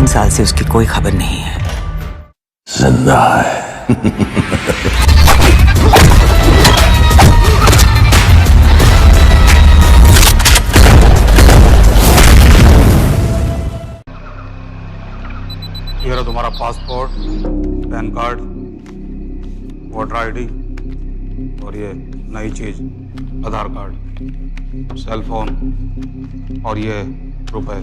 साल से उसकी कोई खबर नहीं है। जिंदा है। ये रहा तुम्हारा passport, pan card, voter ID और ये नई चीज आधार कार्ड, सेल फोन और ये रुपए।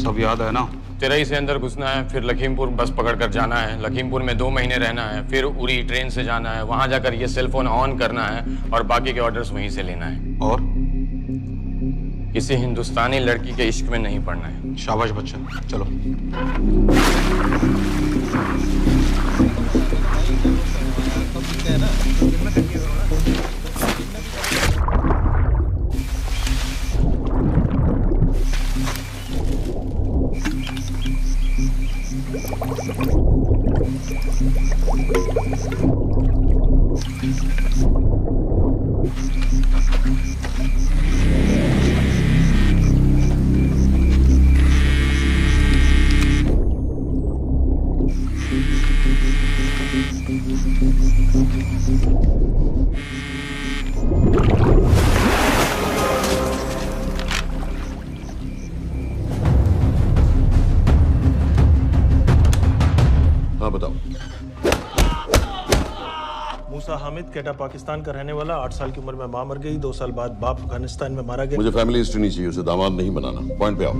सब याद है ना? चिरई से अंदर घुसना है, फिर लखीमपुर बस पकड़कर जाना है, लखीमपुर में 2 महीने रहना है, फिर उरी ट्रेन से जाना है, वहां जाकर ये सेल फोन ऑन करना है और बाकी के ऑर्डर्स वहीं से लेना है। और किसी हिंदुस्तानी लड़की के इश्क में नहीं पड़ना है। शाबाश बच्चा, चलो। मूसा हामिद केटा पाकिस्तान का रहने वाला, 8 साल की उम्र में मां मर गई, 2 साल बाद बाप अफगानिस्तान में मारा गया। मुझे फैमिली हिस्ट्री नहीं चाहिए, उसे दामाद नहीं बनाना। पॉइंट पे आओ।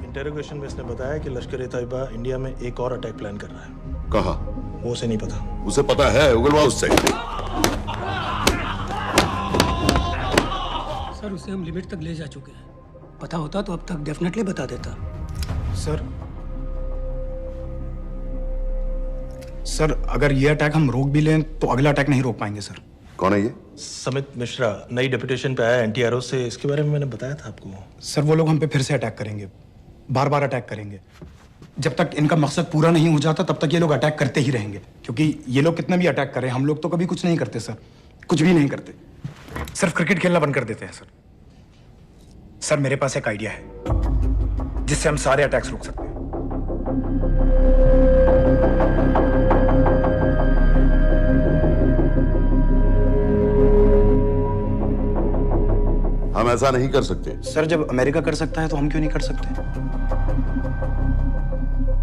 इंटेरोगेशन में इसने बताया कि लश्कर ए तैयबा इंडिया में एक और अटैक प्लान कर रहा है। कहाँ? वो उसे नहीं पता। उसे पता है, उगलवा उससे। सर उसे हम लिमिट तक ले जा चुके हैं। पता होता तो अब तक डेफिनेटली बता देता। सर अगर ये अटैक हम रोक भी लें तो अगला अटैक नहीं रोक पाएंगे सर। कौन है ये? समित मिश्रा नई डेपुटेशन पे आया एंटी-एरो से। इसके बारे में मैंने बताया था आपको। सर वो लोग हम पे फिर से अटैक करेंगे, बार बार अटैक करेंगे। जब तक इनका मकसद पूरा नहीं हो जाता तब तक ये लोग अटैक करते ही रहेंगे, क्योंकि ये लोग कितना भी अटैक करें हम लोग तो कभी कुछ नहीं करते सर, कुछ भी नहीं करते। सिर्फ क्रिकेट खेलना बंद कर देते हैं सर। सर मेरे पास एक आइडिया है जिससे हम सारे अटैक्स रोक सकते हैं। हम ऐसा नहीं कर सकते। सर जब अमेरिका कर सकता है तो हम क्यों नहीं कर सकते?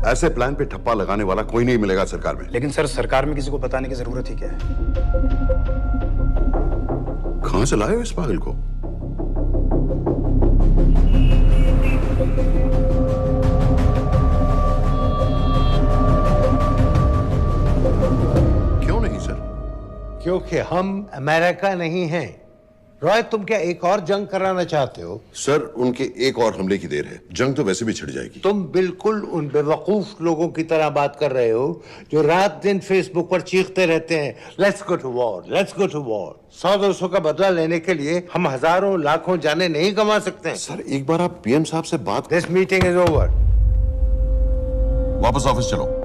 ऐसे प्लान पे ठप्पा लगाने वाला कोई नहीं मिलेगा सरकार में। लेकिन सर सरकार में किसी को बताने की जरूरत ही क्या है? कहां से लाए हो इस पागल को? क्यों नहीं सर? क्योंकि हम अमेरिका नहीं हैं। रॉय तुम क्या एक और जंग कराना चाहते हो? सर उनके एक और हमले की देर है, जंग तो वैसे भी छिड़ जाएगी। तुम बिल्कुल उन बेवकूफ लोगों की तरह बात कर रहे हो जो रात दिन फेसबुक पर चीखते रहते हैं let's go to war, let's go to war. 100-200 का बदला लेने के लिए हम हजारों लाखों जाने नहीं कमा सकते। सर एक बार आप पीएम साहब से बात। This meeting is over. वापस ऑफिस चलो।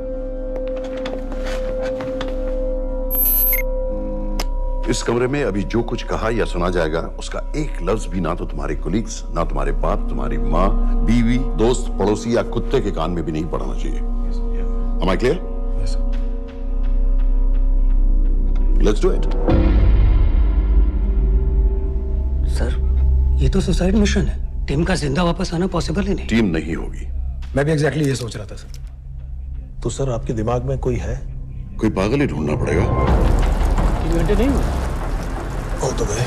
इस कमरे में अभी जो कुछ कहा या सुना जाएगा उसका एक लफ्ज भी ना तो तुम्हारे कोलीग्स, ना तुम्हारे बाप, तुम्हारी माँ, बीवी, दोस्त, पड़ोसी या कुत्ते के कान में भी नहीं पड़ना चाहिए। Am I clear? Yes, sir. Let's do it. Sir ये तो सुसाइड मिशन है। टीम का जिंदा वापस आना पॉसिबल ही नहीं। टीम नहीं होगी। मैं भी एग्जैक्टली ये सोच रहा था सर। तो सर आपके दिमाग में कोई है? कोई पागल ही ढूंढना पड़ेगा। 3 घंटे नहीं हुए। हो तो गए।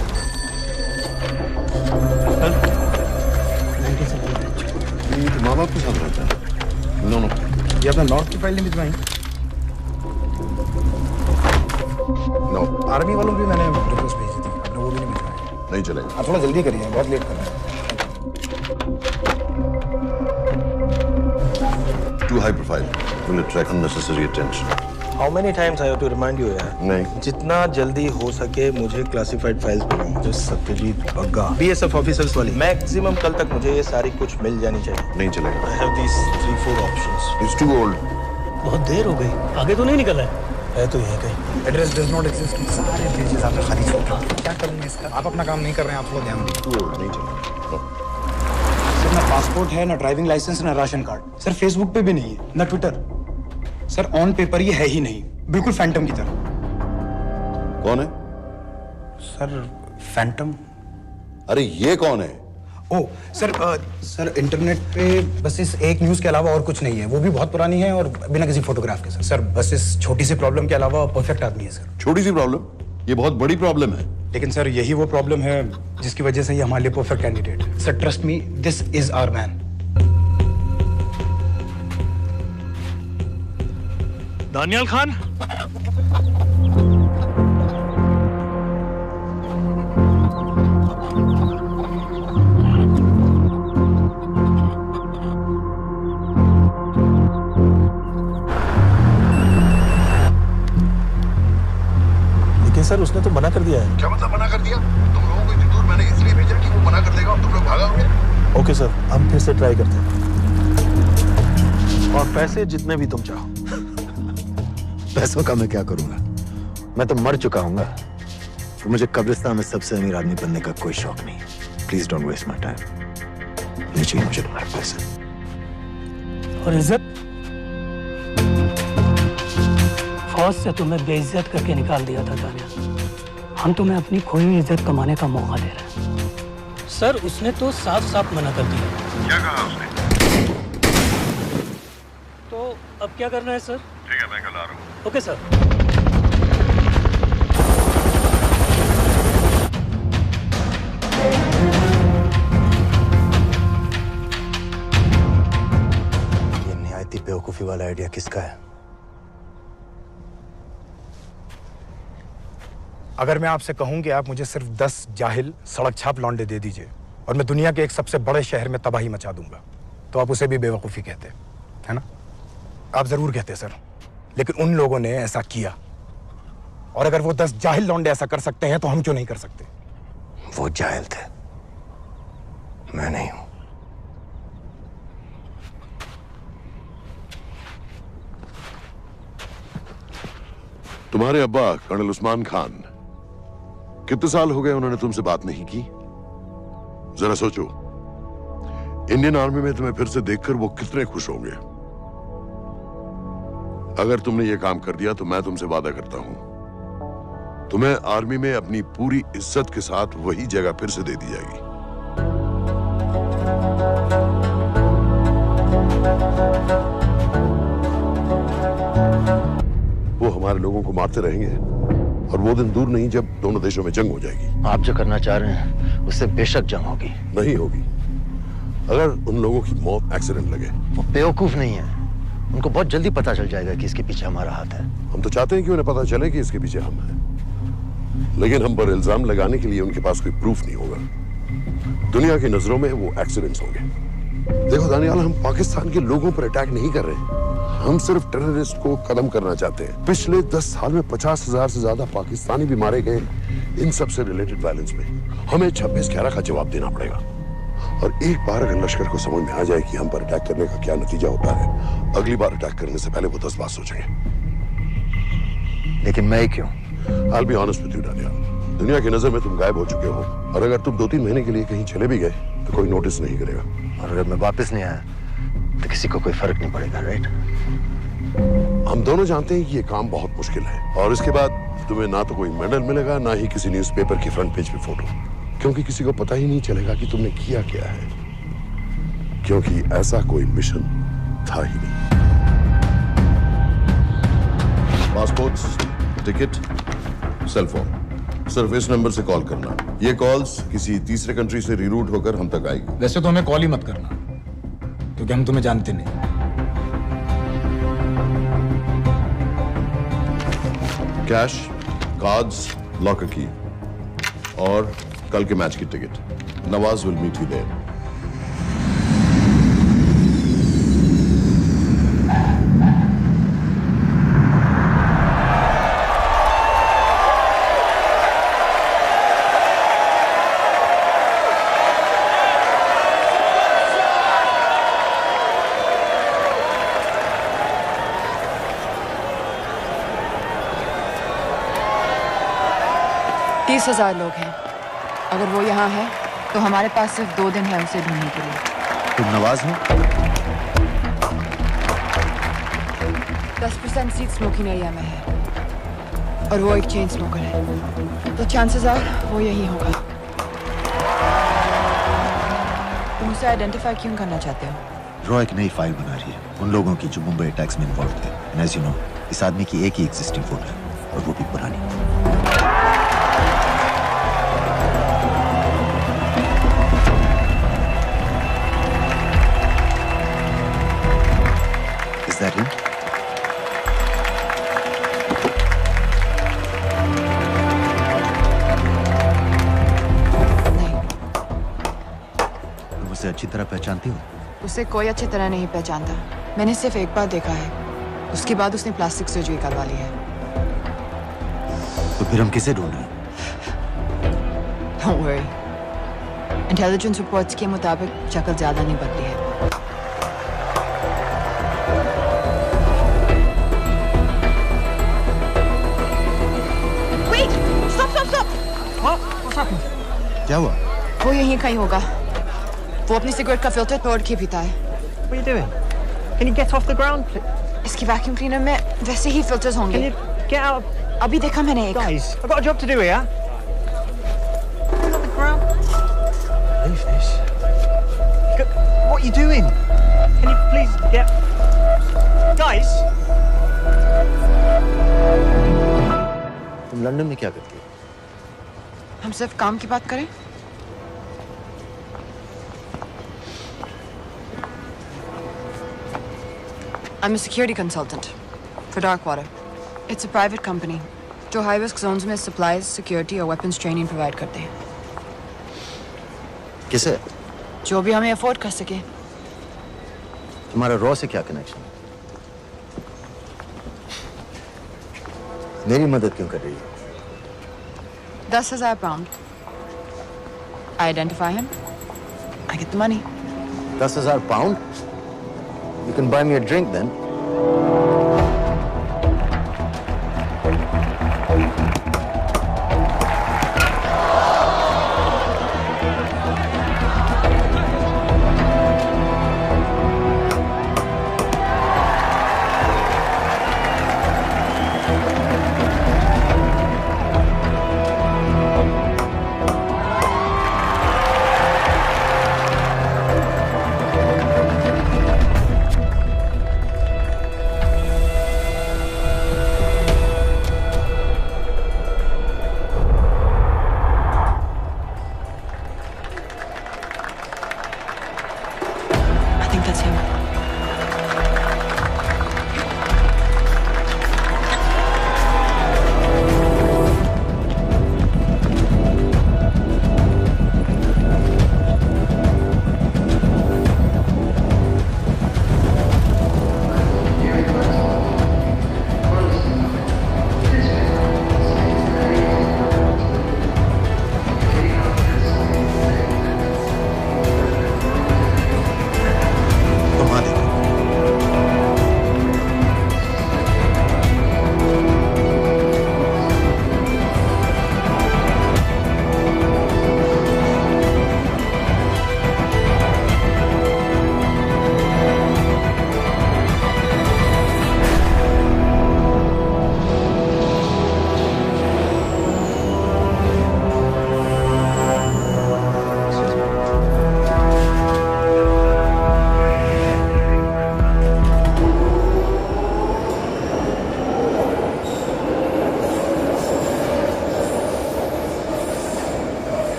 माँ बाप के साथ रहता है। नो नो, ये अपना नॉर्थ की फाइल नहीं भिजवाई? नो। आर्मी वालों की मैंने रिक्वेस्ट भेजी थी, आपने वो भी नहीं भिजवाई। नहीं चलेगा। आप थोड़ा जल्दी करिए, बहुत लेट कर रहे हैं। Too high profile. Will attract unnecessary attention. How many times I have to remind you यार? नहीं। जितना जल्दी हो सके मुझे क्लासिफाइड फाइल्स बनाओ। जो सत्यजीत बग्गा BSF ऑफिसर्स वाली। मैक्सिमम कल तक मुझे ये सारी कुछ मिल जानी चाहिए। नहीं चलेगा। I have these 3-4 options. It's too old. बहुत देर हो गई, आगे तो नहीं निकला है तो यहीं कहीं। Address does not exist. सारे पेजेस आपने खाली छोड़ दिए। क्या करेंगे इसका? आप अपना काम नहीं कर रहे हैं, आप थोड़ा ध्यान दीजिए। Too old. नहीं चलेगा। No. सर ना पासपोर्ट है, ना ड्राइविंग लाइसेंस, ना राशन कार्ड। सर फेसबुक पे भी नहीं है, ना ट्विटर। सर ऑन पेपर ये है ही नहीं, बिल्कुल फैंटम की तरह। कौन है? Sir Phantom? अरे ये कौन है? ओ सर, सर इंटरनेट पे बस इस एक न्यूज़ के अलावा और कुछ नहीं है, वो भी बहुत पुरानी है और बिना किसी फोटोग्राफ के। सर बस इस छोटी सी प्रॉब्लम के अलावा परफेक्ट आदमी है सर। छोटी सी प्रॉब्लम? ये बहुत बड़ी प्रॉब्लम है। लेकिन सर यही वो प्रॉब्लम है जिसकी वजह से ये हमारे लिए परफेक्ट कैंडिडेट है। Sir trust me, this is our man. Daniyal Khan, sir उसने तो मना कर दिया है। क्या मतलब मना कर दिया? तुम लोगों को इतनी दूर मैंने इसलिए भेजा कि वो मना कर देगा और तुम लोग भागोगे। ओके सर, हम फिर से ट्राई करते हैं। और पैसे जितने भी तुम चाहो। पैसों का मैं क्या करूंगा? मैं तो मर चुका हूँ। तो मुझे कब्रिस्तान में सबसे अमीर आदमी बनने का कोई शौक नहीं। Please don't waste my time. नहीं चाहिए मुझे तुम्हारे पैसे। और इज्जत? फौज से तुम्हें बेइज्जत करके निकाल दिया था दानिया। हम तुम्हें अपनी खोई हुई इज्जत कमाने का मौका दे रहे हैं। सर उसने तो साफ साफ मना कर दिया। क्या कहा उसने? तो अब क्या करना है सर? ठीक है, मैं कल आ रहा हूँ। Okay sir. ये निहायती बेवकूफी वाला आइडिया किसका है? अगर मैं आपसे कहूं कि आप मुझे सिर्फ 10 जाहिल सड़क छाप लौंडे दे दीजिए और मैं दुनिया के एक सबसे बड़े शहर में तबाही मचा दूंगा, तो आप उसे भी बेवकूफ़ी कहते, है ना? आप ज़रूर कहते सर, लेकिन उन लोगों ने ऐसा किया। और अगर वो 10 जाहिल लौंडे ऐसा कर सकते हैं तो हम क्यों नहीं कर सकते? वो जाहिल थे, मैं नहीं हूं। तुम्हारे अब्बा कर्नल उस्मान खान, कितने साल हो गए उन्होंने तुमसे बात नहीं की? जरा सोचो, इंडियन आर्मी में तुम्हें फिर से देखकर वो कितने खुश होंगे। अगर तुमने ये काम कर दिया तो मैं तुमसे वादा करता हूं, तुम्हें आर्मी में अपनी पूरी इज्जत के साथ वही जगह फिर से दे दी जाएगी। वो हमारे लोगों को मारते रहेंगे और वो दिन दूर नहीं जब दोनों देशों में जंग हो जाएगी। आप जो करना चाह रहे हैं उससे बेशक जंग होगी। नहीं होगी। अगर उन लोगों की मौत एक्सीडेंट लगे। वो बेवकूफ नहीं है, उनको बहुत जल्दी पता चल जाएगा कि इसके पीछे हमारा हाथ है। हम तो चाहते हैं कि उन्हें पता चले कि इसके पीछे हम हैं, लेकिन हम पर इल्जाम लगाने के लिए उनके पास कोई प्रूफ नहीं होगा। दुनिया की नजरों में वो एक्सीडेंट्स होंगे। देखो दानियाल, हम पाकिस्तान के लोगों पर अटैक नहीं कर रहे, हम सिर्फ टेररिस्ट को खत्म करना चाहते हैं। पिछले 10 साल में 50,000 से ज्यादा पाकिस्तानी भी मारे गए इन सब से रिलेटेड वायलेंस में। हमें 26/11 का जवाब देना पड़ेगा। और एक बार अगर लश्कर को समझ में आ जाए कि हम पर अटैक करने का क्या नतीजा होता है, अगली बार अटैक करने से पहले वो 10 बार सोचेंगे। लेकिन मैं क्यों? I'll be honest with you, Daniyal, दुनिया की नजर में तुम गायब हो चुके हो, और अगर तुम 2-3 महीने के लिए कहीं चले भी गए तो कोई नोटिस नहीं करेगा। और अगर मैं वापस नहीं आया तो किसी को कोई फर्क नहीं पड़ेगा, राइट? हम दोनों जानते हैं कि ये काम बहुत मुश्किल है, और इसके बाद तुम्हें ना तो कोई मेडल मिलेगा, ना ही किसी न्यूज़पेपर की फ्रंट पेज पे फोटो, क्योंकि किसी को पता ही नहीं चलेगा कि तुमने किया क्या है, क्योंकि ऐसा कोई मिशन था ही नहीं। पासपोर्ट्स, टिकट, सेलफोन, सिर्फ इस नंबर से कॉल करना। ये कॉल्स किसी तीसरे कंट्री से रीरूट होकर हम तक आएगी। वैसे तो हमें कॉल ही मत करना, क्योंकि हम तुम्हें जानते नहीं। कैश, कार्ड्स, लॉकर की और कल के मैच की ticket. Nawaz will meet you there. तीस 30,000 लोग हैं। अगर वो यहाँ है तो हमारे पास सिर्फ 2 दिन है उसे ढूंढने के लिए। तुम नवाज हो? 10% सीट स्मोकिंग एरिया में है और वो एक चेन स्मोकर है, तो चांसेस आर वो यही होगा। तुम उसे आइडेंटिफाई क्यों करना चाहते हो? रॉ एक नई फाइल बना रही है उन लोगों की जो मुंबई अटैक्स में इन्वॉल्व थे। एंड एज यू नो, इस आदमी की एक ही एग्जिस्टिंग फोन है और वो भी पुरानी। Is that him? नहीं, तुम उसे अच्छी तरह पहचानती हो? उसे कोई अच्छी तरह नहीं पहचानता। मैंने सिर्फ एक बार देखा है, उसके बाद उसने प्लास्टिक सर्जरी करवा ली है। तो फिर हम किसे ढूंढ रहे हैं? Don't worry. इंटेलिजेंस रिपोर्ट्स के मुताबिक शक्ल ज्यादा नहीं बदली है। Wait! Stop! Stop! Stop! What's happened? क्या हुआ? वो यहीं कहीं होगा। वो अपनी सिगरेट का फिल्टर तोड़ के पीता है। What are you doing? Can you get off the ground, please? इसकी वैक्यूम क्लीनर में वैसे ही फिल्टर्स होंगे। Can you get out? अभी देखा मैंने एक। Guys, I've got a job to do here. Get off the ground. Leave this. What are you doing? Can you please get... Guys! तुम London में क्या करती हो? हम सिर्फ काम की बात करें? I'm a security consultant for Darkwater. It's a private company जो high risk zones में supplies, security और weapons training provide करते हैं। किसे? जो भी हमें afford कर सके। तुम्हारा रॉ से क्या कनेक्शन? मेरी मदद क्यों कर रही है? 10,000 pound. I identify him. I get the money. 10,000 pound? You can buy me a drink then.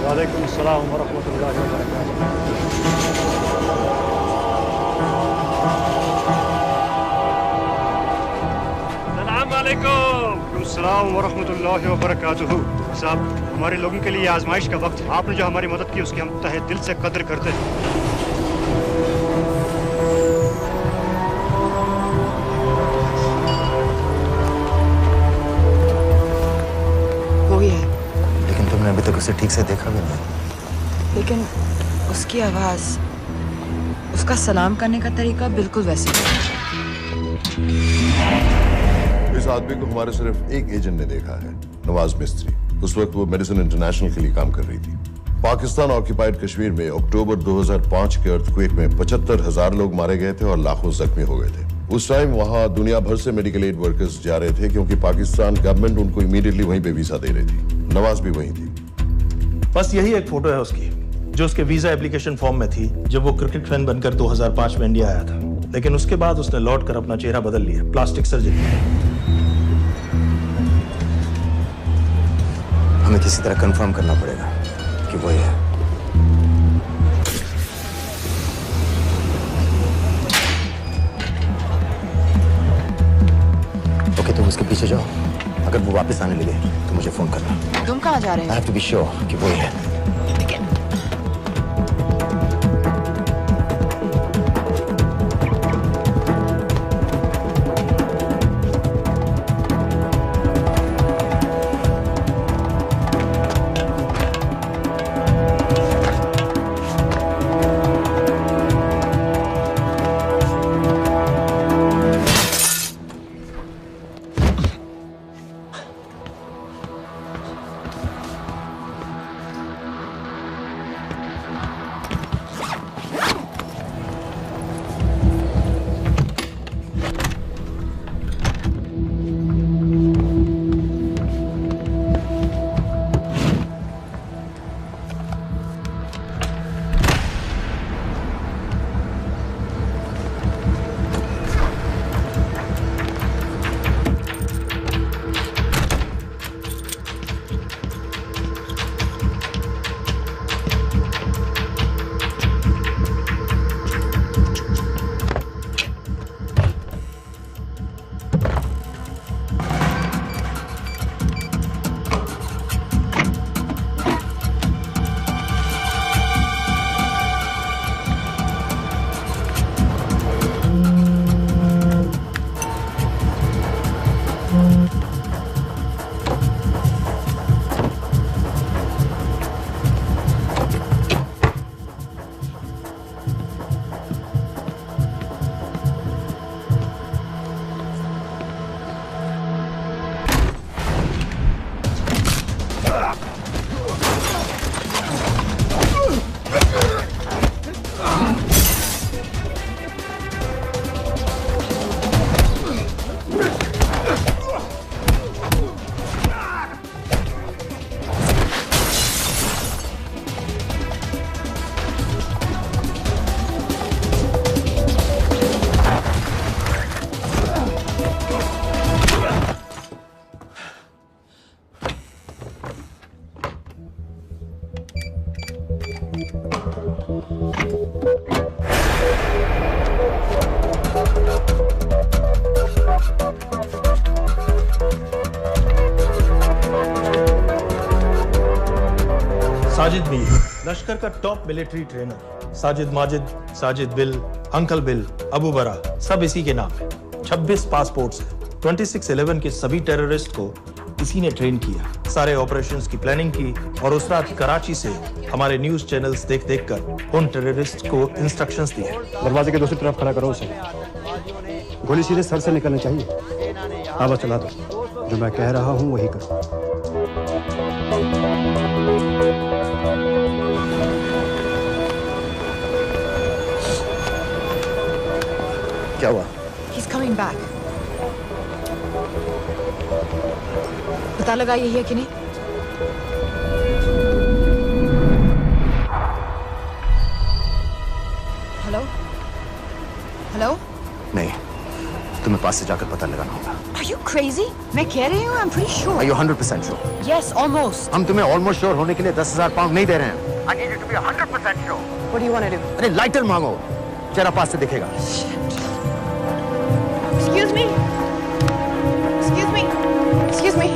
वालेकुम अस्सलाम वरहमतुल्लाहि वबरकातुहू। अस्सलाम वालेकुम। अस्सलाम वरहमतुल्लाहि वबरकातुहू। साहब, हमारे लोगों के लिए आजमाइश का वक्त है। आपने जो हमारी मदद की उसकी हम तहे दिल से कद्र करते हैं। वही है। लेकिन तुमने अभी तक उसे ठीक से देखा भी नहीं। लेकिन उसकी आवाज, उसका सलाम करने का तरीका बिल्कुल वैसे ही है। इस आदमी को हमारे सिर्फ एक एजेंट ने देखा है, नवाज मिस्त्री। उस वक्त वो मेडिसिन इंटरनेशनल के लिए काम कर रही थी। पाकिस्तान ऑक्यूपाइड कश्मीर में अक्टूबर 2005 के अर्थक्वेक में 75,000 लोग मारे गए थे और लाखों जख्मी हो गए थे। उस टाइम वहां दुनिया भर से मेडिकल एड वर्कर्स जा रहे थे क्योंकि पाकिस्तान गवर्नमेंट उनको इमीडिएटली वहीं पे वीजा दे रही थी। नवाज भी वहीं थी। बस यही एक फोटो है उसकी, जो उसके वीजा एप्लीकेशन फॉर्म में थी जब वो क्रिकेट फैन बनकर 2005 में इंडिया आया था। लेकिन उसके बाद उसने लौट कर अपना चेहरा बदल लिया, प्लास्टिक सर्जरी। हमें किसी तरह कंफर्म करना पड़ेगा कि वो है। ओके, तुम उसके पीछे जाओ। अगर वो वापस आने लगे तो मुझे फोन करना। तुम कहाँ जा रहे हो? I have to be sure कि वो है। साजिद मीर, लश्कर का top military trainer. Sajid Majid, Sajid bill, uncle bill, Abu बरा, सब इसी के नाम है। 26 पासपोर्ट्स हैं। 26/11 के सभी टेररिस्ट को इसी ने ट्रेन किया, सारे ऑपरेशंस की प्लानिंग की और उस रात कराची से हमारे न्यूज चैनल्स देख कर उन टेररिस्ट को इंस्ट्रक्शंस दिए। दरवाजे के दूसरी तरफ खड़ा करो उसे। गोली सीधे सर से निकलनी चाहिए। हाँ बस चला दो, जो मैं कह रहा हूँ वही करो। क्या हुआ? He's coming back. पता लगा यही है कि नहीं? हेलो? हेलो? नहीं, तुम्हें पास से जाकर पता लगाना होगा। Are you crazy? मैं कह रही हूँ, I'm pretty sure. Are you 100% sure? Yes, almost. हम तुम्हें almost sure होने के लिए 10,000 पाउंड नहीं दे रहे हैं। I need you to be 100% sure. What do you want to do? अरे लाइटर मांगो, चेहरा पास से दिखेगा। Excuse me. Excuse me. Excuse me.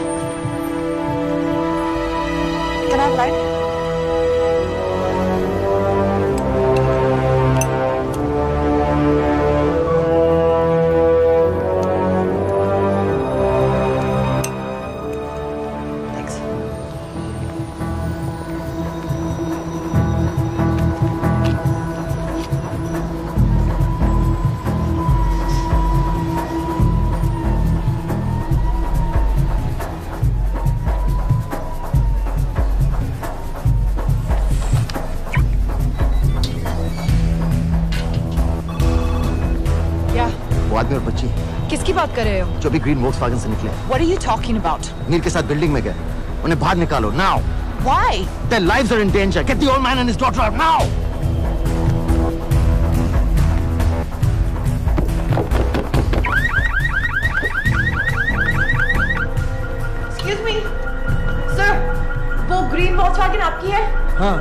Can I have light? Thanks. आदमी और बच्ची। किसकी बात कर रहे हो? जो भी ग्रीन वोक्सवैगन से निकले। What are you talking about? नील के साथ बिल्डिंग में गए, उन्हें बाहर निकालो now. Why? Their lives are in danger. Get the old man and his daughter out now. Excuse me, sir. वो ग्रीन वोक्सवैगन आपकी है? हाँ,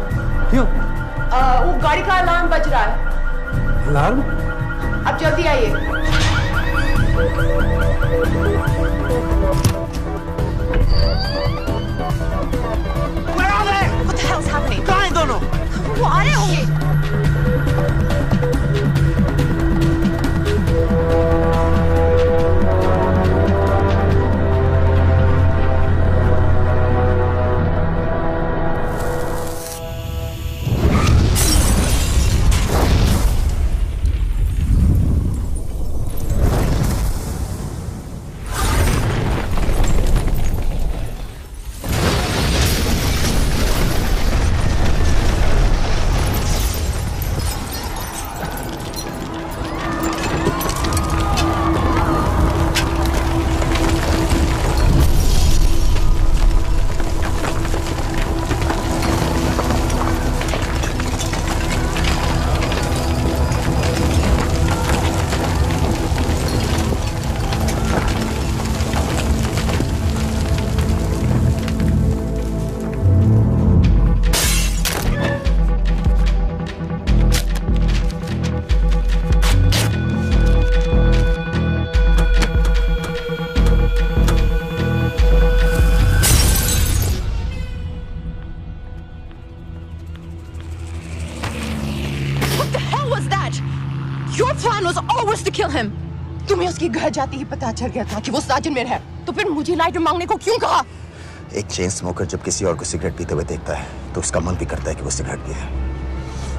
क्यों? वो गाड़ी का अलार्म बज रहा है। अलार्म? अब जल्दी आइए। Where are they? What the hell's happening? कहाँ हैं दोनों? वो आ रहे होंगे। Your plan was always to kill him. तुम्हें उसके घर जाते ही पता चल गया था कि वो साजन में है, तो फिर मुझे लाइटर मांगने को क्यों कहा? एक चेन स्मोकर जब किसी और को सिगरेट पीते हुए देखता है तो उसका मन भी करता है कि वो सिगरेट पिए,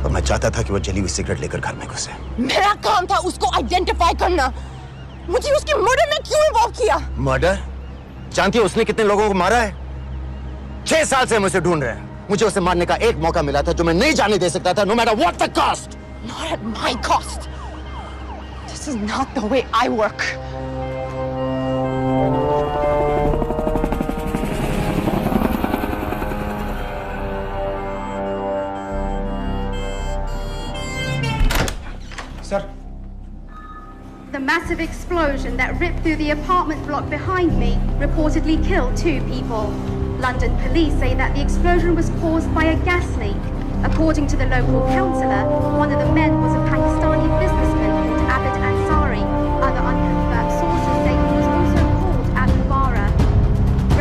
और मैं चाहता था कि वो जली हुई सिगरेट लेकर घर में घुसे। मेरा काम था उसको आइडेंटिफाई करना। मुझे उसके मर्डर में क्यों इन्वॉल्व किया? मर्डर? जानती है उसने कितने लोगों को मारा है? 6 साल से हम उसे ढूंढ रहे हैं। मुझे उसे मारने का एक मौका मिला था जो मैं नहीं जाने दे सकता था, no matter what the cost. Not at my cost. This is not the way I work. Sir. The massive explosion that ripped through the apartment block behind me reportedly killed 2 people. London police say that the explosion was caused by a gas leak. According to the local councillor, one of the men was a Pakistani businessman called Abid Ansari. Other unconfirmed sources say he was also called Abu Bara.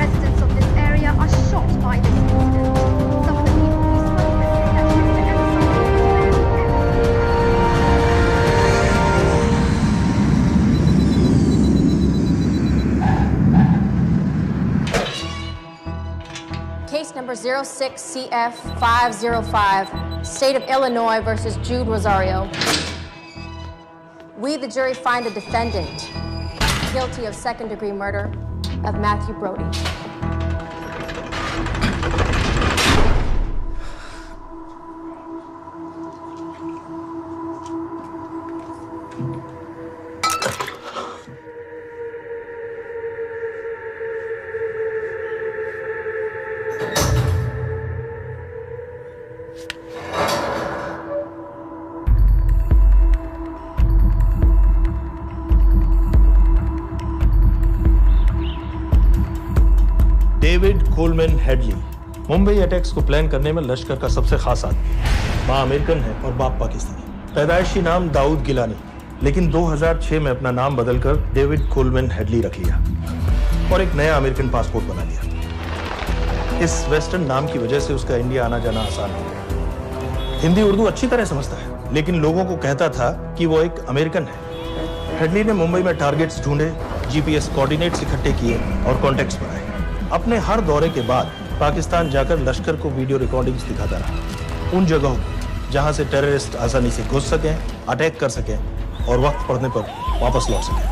Residents of this area are shocked by this incident. Some of the people we spoke with say that Mr. Ansari was Case number 06CF505, State of Illinois versus Jude Rosario. We, the jury, find the defendant guilty of second-degree murder of Matthew Brody. David Coleman Headley Mumbai attacks को plan करने में लश्कर का सबसे खास आदमी। मां American है और बाप पाकिस्तानी। पैदाइशी नाम दाऊद गिलानी, लेकिन 2006 में अपना नाम बदलकर डेविड कोलमैन हेडली रख लिया और एक नया अमेरिकन पासपोर्ट बना लिया। इस वेस्टर्न नाम की वजह से उसका इंडिया आना जाना आसान हो गया। हिंदी उर्दू अच्छी तरह समझता है, लेकिन लोगों को कहता था कि वो एक अमेरिकन है। हेडली ने मुंबई में टारगेट्स ढूंढे, जीपीएस कोऑर्डिनेट्स इकट्ठे किए और कॉन्टेक्ट्स बनाए। अपने हर दौरे के बाद पाकिस्तान जाकर लश्कर को वीडियो रिकॉर्डिंग्स दिखाता रहा, उन जगहों जहां से टेररिस्ट आसानी से घुस सकें, अटैक कर सकें और वक्त पड़ने पर वापस लौट सकें।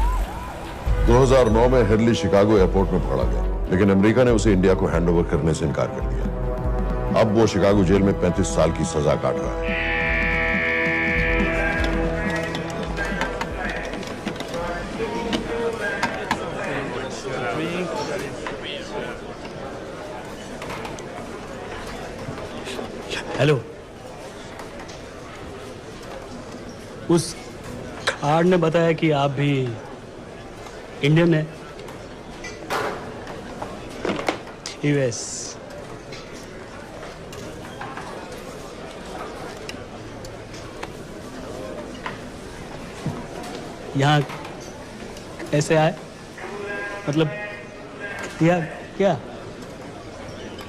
2009 में हेडली शिकागो एयरपोर्ट में पकड़ा गया, लेकिन अमेरिका ने उसे इंडिया को हैंडओवर करने से इनकार कर दिया। अब वो शिकागो जेल में 35 साल की सजा काट रहा है। हेलो। उस कार्ड ने बताया कि आप भी इंडियन है। यूएस। यहाँ कैसे आए? मतलब किया क्या?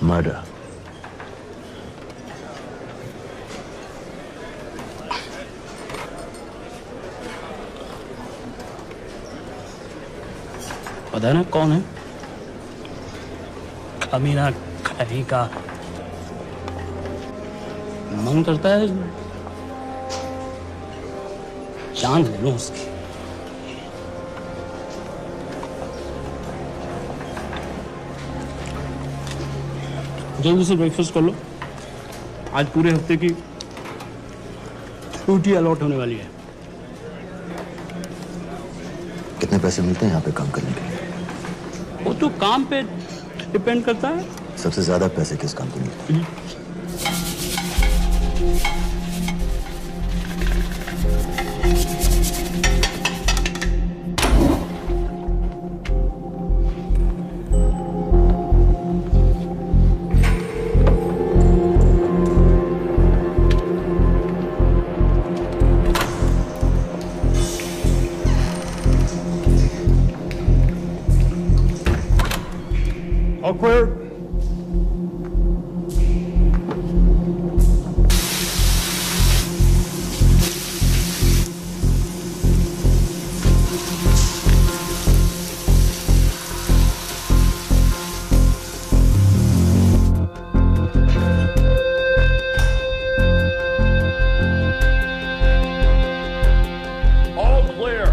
मर्डर। पता ना कौन है? कमीना कहीं का। मन करता है जान ले लो उसकी। जल्दी से ब्रेकफास्ट कर लो। आज पूरे हफ्ते की छुट्टी अलॉट होने वाली है। कितने पैसे मिलते हैं यहाँ पे काम करने के लिए? वो तो काम पे डिपेंड करता है। सबसे ज्यादा पैसे किस काम को मिलते हैं? Awkward. All clear.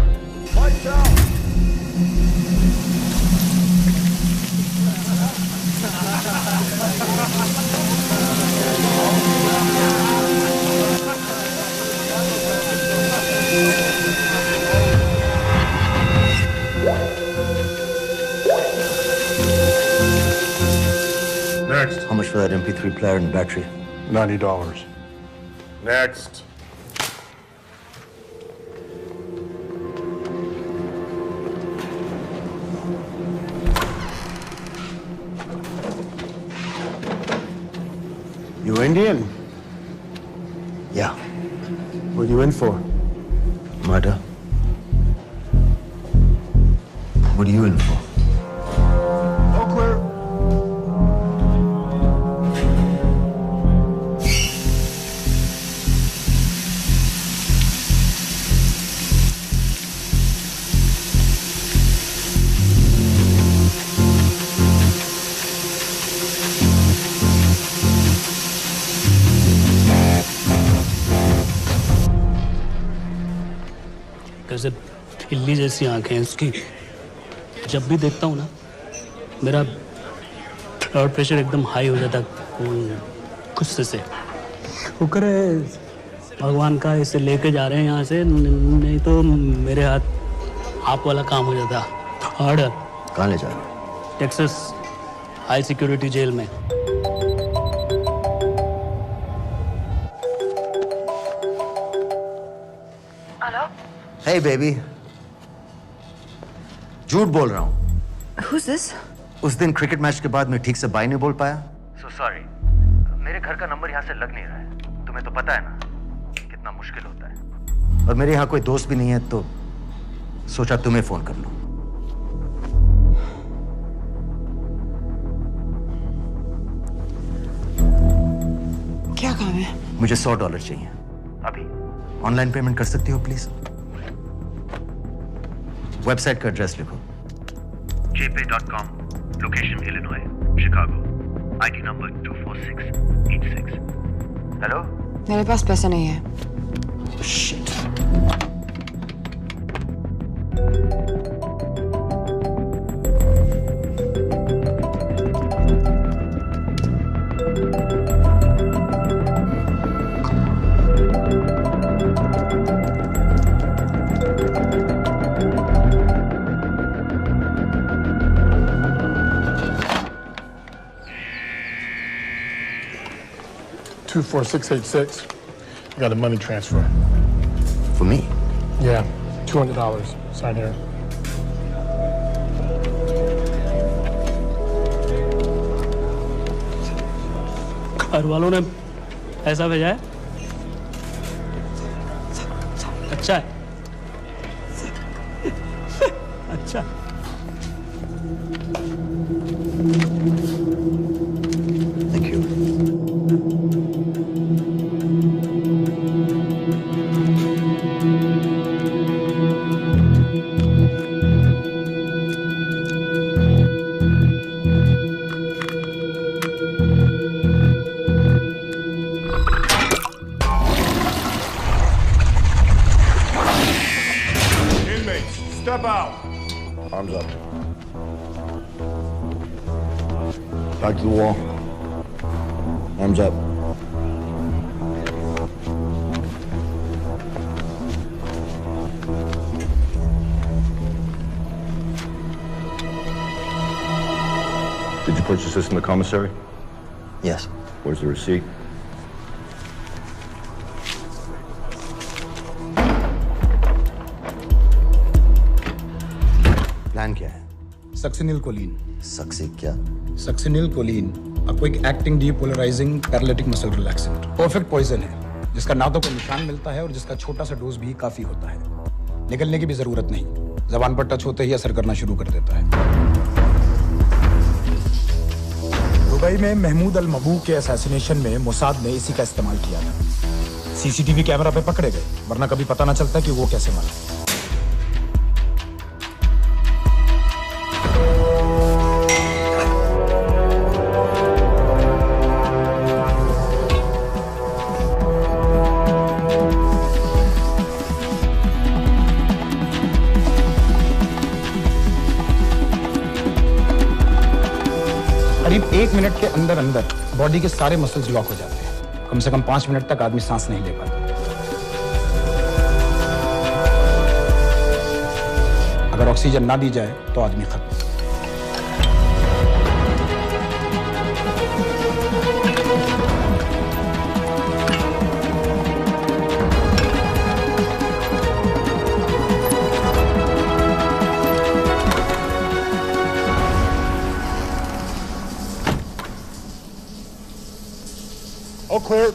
Lights out. Next. How much for that MP3 player and battery? $90. Next. You Indian? Yeah. What are you in for? Murder. What are you in for? All clear. कैसे बिल्ली जैसी आंखें हैं उसकी। जब भी देखता हूँ ना मेरा ब्लड प्रेशर एकदम हाई हो जाता गुस्से से। शुक्र है भगवान का इसे लेके जा रहे हैं यहाँ से, नहीं तो मेरे हाथ आप वाला काम हो जाता। ऑर्डर। कहाँ ले जा रहे हो? टेक्सास हाई सिक्योरिटी जेल में। Hey baby. झूठ बोल रहा हूँ। Who's this? उस दिन क्रिकेट मैच के बाद मैं ठीक से बाय नहीं बोल पाया। So sorry. मेरे घर का नंबर यहाँ से लग नहीं रहा है। तुम्हें तो पता है ना कितना मुश्किल होता है। और मेरे यहाँ कोई दोस्त भी नहीं है तो सोचा तुम्हें फोन कर लूं। क्या काम है? मुझे $100 चाहिए अभी। ऑनलाइन पेमेंट कर सकती हो प्लीज? वेबसाइट का एड्रेस लिखो। jpay.com, location Illinois, Chicago, ID number 24686. Hello? मेरे पास पैसे नहीं है। Shit. 24686. I got a money transfer. For me? Yeah, $200. Sign here. घर वालों ने पैसा भेजा है? अच्छा है। अच्छा। Thank you. Step out. Arms up. Back to the wall. Arms up. Did you purchase this in the commissary? Yes. Where's the receipt? Plan क्या है? Succinylcholine. सक्सी क्या? Succinylcholine, a quick acting depolarizing paralytic muscle relaxant। Perfect poison है, जिसका ना तो कोई निशान मिलता है और जिसका छोटा सा डोज भी काफी होता है। निकलने की भी जरूरत नहीं, जबान पर टच होते ही असर करना शुरू कर देता है। दुबई में महमूद अल मबूक के असैसिनेशन में मोसाद ने इसी का इस्तेमाल किया था। सीसीटीवी कैमरा पे पकड़े गए, वरना कभी पता ना चलता कि वो कैसे मरा। करीब 1 मिनट के अंदर अंदर बॉडी के सारे मसल्स लॉक हो जाते हैं। कम से कम 5 मिनट तक आदमी सांस नहीं ले पाता। अगर ऑक्सीजन ना दी जाए तो आदमी खत्म। All clear.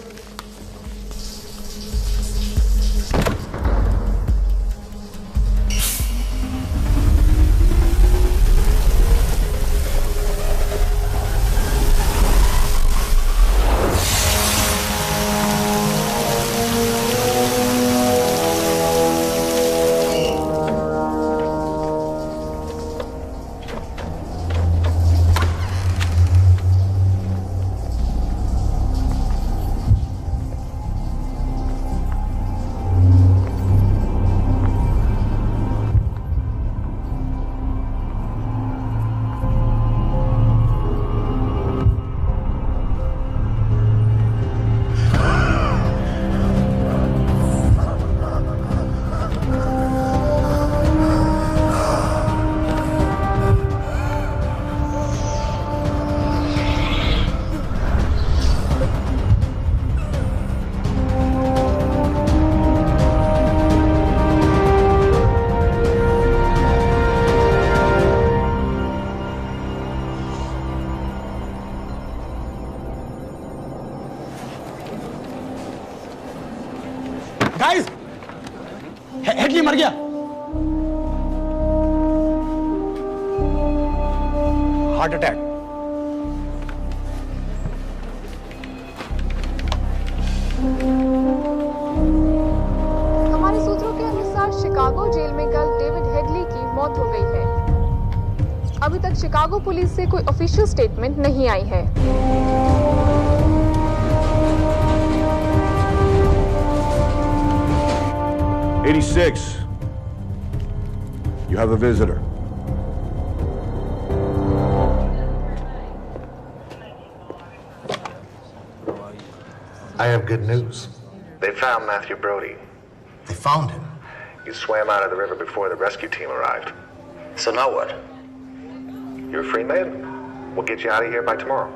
गाइस, हेडली मर गया। Heart attack. हमारे सूत्रों के अनुसार शिकागो जेल में कल डेविड हेडली की मौत हो गई है। अभी तक शिकागो पुलिस से कोई ऑफिशियल स्टेटमेंट नहीं आई है। 86. You have a visitor. I have good news. They found Matthew Brody. They found him? He swam out of the river before the rescue team arrived. So now what? You're a free man. We'll get you out of here by tomorrow.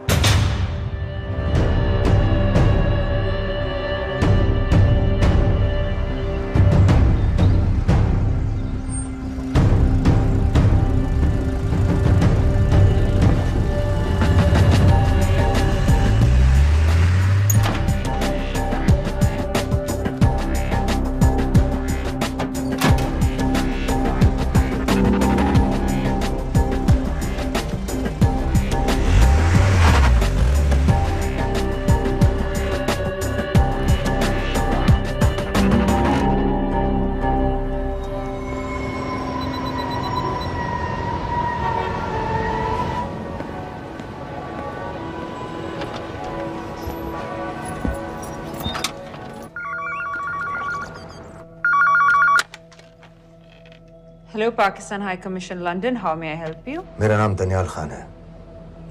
Hello, Pakistan High Commission, London. How may I help you? मेरा नाम दनियाल खान है।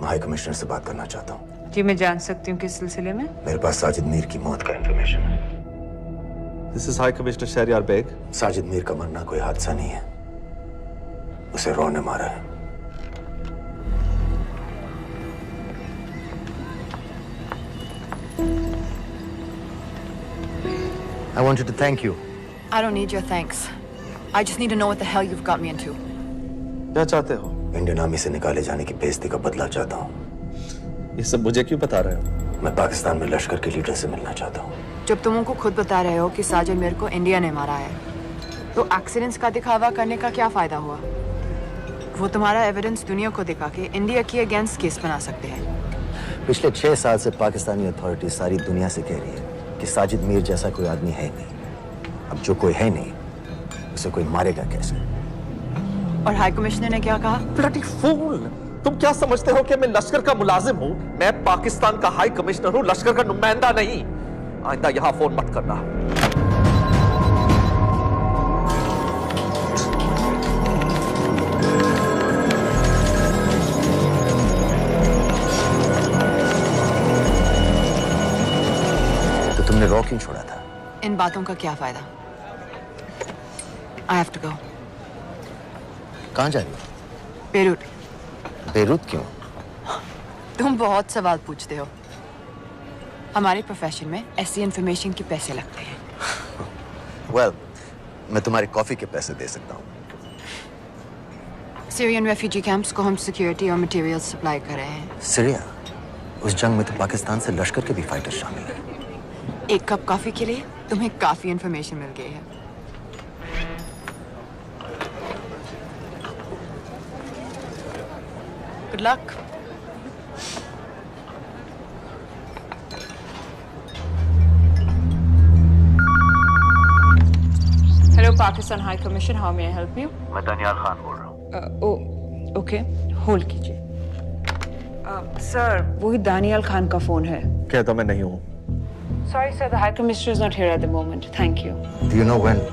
मैं high commissioner से बात करना चाहता हूँ। जी मैं जान सकती हूँ किस सिलसिले में? मेरे पास साजिद मीर की मौत का इंफॉर्मेशन है। This is High Commissioner Shahryar Beg. Sajid Mir का मरना कोई हादसा नहीं है, उसे रॉ ने मारा है। I wanted to thank you. I don't need your thanks. I just need to know what the hell you've got me into. क्या चाहते हो? इंडियन आर्मी से निकाले जाने की बेइज्जती का बदला चाहता हूँ। ये सब मुझे क्यों बता रहे हो? मैं पाकिस्तान में लश्कर के लीडर से मिलना चाहता हूँ। जब तुम उनको खुद बता रहे हो कि साजिद मीर को इंडिया ने मारा है, तो एक्सीडेंट्स का दिखावा करने का क्या फायदा हुआ? वो तुम्हारा एविडेंस दुनिया को दिखा के इंडिया के अगेंस्ट केस बना सकते हैं। पिछले 6 साल से पाकिस्तानी अथॉरिटी सारी दुनिया से कह रही है कि साजिद मीर जैसा कोई आदमी है नहीं। अब जो कोई है नहीं, उसे कोई मारेगा कैसे? और हाई कमिश्नर ने क्या कहा? Bloody fool! तुम क्या समझते हो कि मैं लश्कर का मुलाजिम हूँ? मैं पाकिस्तान का हाई कमिश्नर हूँ, लश्कर का नुमाइंदा नहीं। आइंदा यहाँ फोन मत करना। तो तुमने रॉ क्यों छोड़ा था? इन बातों का क्या फायदा? I have to go. कहाँ जा रही हो? बेरूट। बेरूत क्यों? तुम बहुत सवाल पूछते हो। हमारे प्रोफेशन में ऐसी इंफॉर्मेशन के पैसे लगते हैं। Well, मैं तुम्हारी कॉफी के पैसे दे सकता हूँ। सीरियन रेफ्यूजी कैंप्स को हम सिक्योरिटी और मटेरियल सप्लाई कर रहे हैं। सीरिया? उस जंग में तो पाकिस्तान से लश्कर के भी फाइटर शामिल हैं। एक कप कॉफी के लिए तुम्हें काफी इंफॉर्मेशन मिल गई है। Good luck. Hello, Pakistan High Commission. How may I help you? मैं दनियाल खान बोल रहा हूँ। ओके, होल्ड कीजिए। सर, वही दानियाल खान का फोन है। कहता मैं नहीं हूँ। Sorry, sir. The High Commissioner is not here at the moment. Thank you. Do you know when?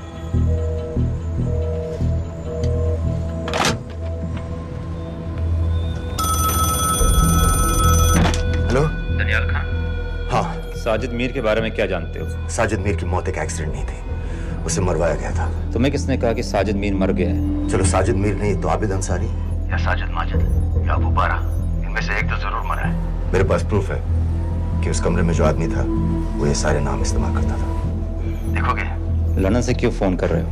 Hello? Daniyal Khan. हाँ। साजिद मीर के बारे में क्या जानते हो? साजिद मीर की मौत एक एक्सीडेंट नहीं थी, उसे मरवाया गया था। तुम्हें किसने कहा कि साजिद मीर मर गया है? चलो साजिद मीर नहीं तो आबिद अंसारी या साजिद माजिद या अबू बारा, इनमें से एक तो जरूर मरा है। मेरे पास प्रूफ है कि उस कमरे में जो आदमी था वो ये सारे नाम इस्तेमाल करता था। देखोगे? लंदन से क्यों फोन कर रहे हो?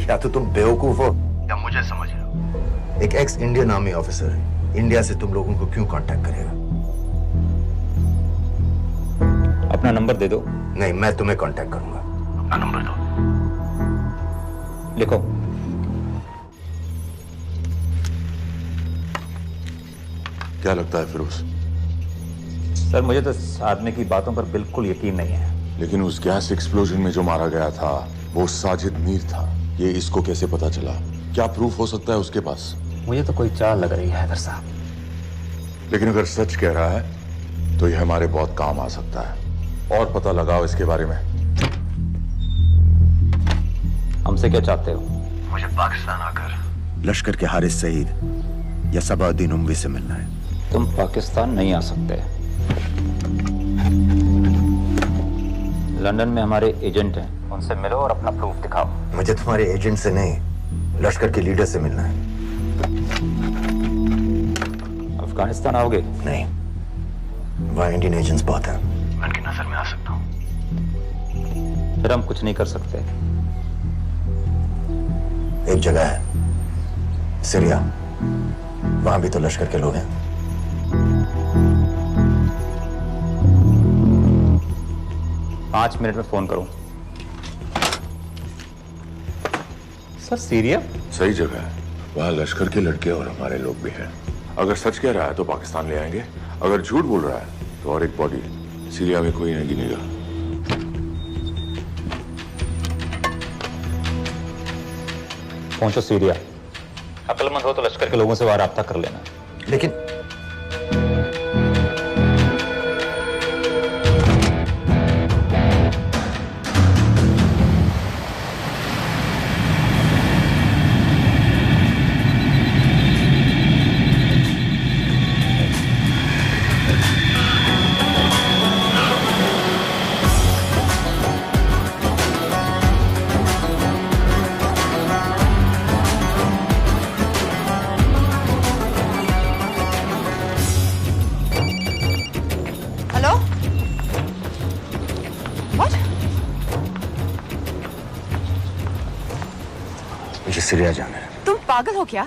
या तो तुम बेवकूफ हो या मुझे समझ रहे हो। एक x Indian army officer India से तुम लोगों को क्यों कांटेक्ट करेगा? अपना नंबर दे दो। नहीं, मैं तुम्हें कांटेक्ट करूंगा। अपना नंबर दो। लिखो। क्या लगता है फिरोज? सर, मुझे तो इस आदमी की बातों पर बिल्कुल यकीन नहीं है। लेकिन उस गैस एक्सप्लोजन में जो मारा गया था वो साजिद मीर था। ये इसको कैसे पता चला? क्या प्रूफ हो सकता है उसके पास? मुझे तो कोई चाल लग रही है हैदर साहब। लेकिन अगर सच कह रहा है तो ये हमारे बहुत काम आ सकता है। और पता लगाओ इसके बारे में। हमसे क्या चाहते हो? मुझे पाकिस्तान आकर लश्कर के हारिस सईद या सबाउद्दीन उमवी से मिलना है। तुम पाकिस्तान नहीं आ सकते। लंदन में हमारे एजेंट हैं, उनसे मिलो और अपना प्रूफ दिखाओ। मुझे तुम्हारे एजेंट से नहीं, लश्कर के लीडर से मिलना है। अफगानिस्तान आओगे? नहीं, वहाँ इंडियन एजेंट्स बहुत हैं। मैं उनकी नजर में आ सकता हूँ। फिर हम कुछ नहीं कर सकते। एक जगह है, सीरिया, वहां भी तो लश्कर के लोग हैं। पांच मिनट में फोन करूं। सर, सीरिया सही जगह है, वहां लश्कर के लड़के और हमारे लोग भी हैं। अगर सच कह रहा है तो पाकिस्तान ले आएंगे, अगर झूठ बोल रहा है तो और एक बॉडी सीरिया में कोई नहीं गिनेगा। पहुंचो सीरिया। अक्लमंद हो तो लश्कर के लोगों से वहां राब्ता कर लेना। लेकिन What? मुझे सीरिया जाना है। तुम पागल हो क्या?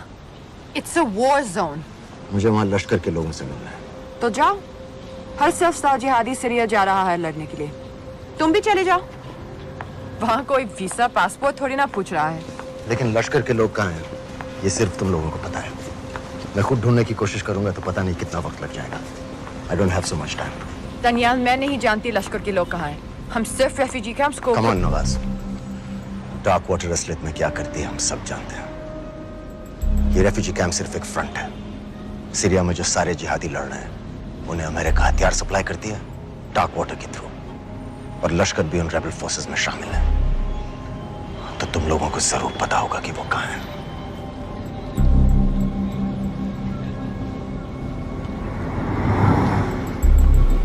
It's a war zone. मुझे वहां लश्कर के लोगों से मिलना है। तो जाओ। हर सस्ता जिहादी सीरिया जा रहा है लड़ने के लिए। तुम भी चले जाओ। वहां कोई वीसा पासपोर्ट थोड़ी ना पूछ रहा है। लेकिन लश्कर के लोग कहाँ हैं? ये सिर्फ तुम लोगों को पता है। मैं खुद ढूंढने की कोशिश करूंगा तो पता नहीं कितना वक्त लग जाएगा। I don't have so much time. Daniyal, मैं नहीं जानती लश्कर के लोग कहाँ हैं। हम सिर्फ रेफ्यूजी कैंप्स को। Come on, Nawaz. Dark water असलियत में क्या करती है हम सब जानते हैं। ये रेफ्यूजी कैंप सिर्फ एक फ्रंट है। सीरिया में जो सारे जिहादी लड़ रहे हैं उन्हें अमेरिका हथियार सप्लाई करती है डार्क वाटर के थ्रू, और लश्कर भी उन रेबल फोर्सेस में शामिल है। तो तुम लोगों को जरूर पता होगा कि वो कहाँ है।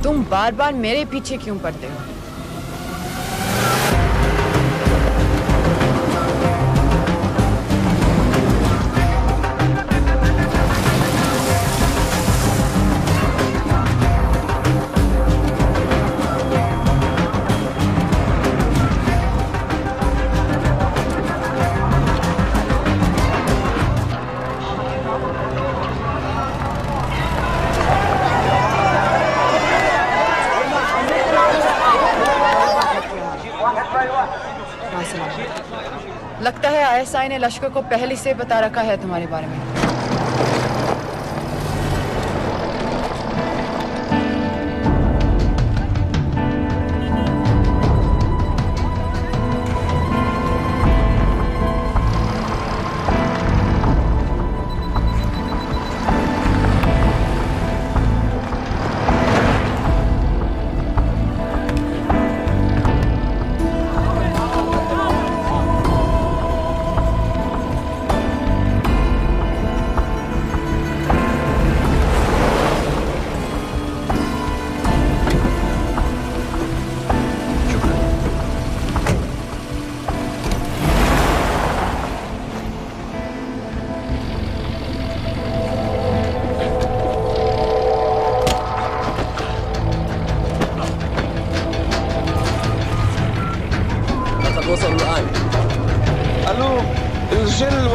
तुम बार बार मेरे पीछे क्यों पड़ते हो? लगता है आईएसआई ने लश्कर को पहले से बता रखा है तुम्हारे बारे में।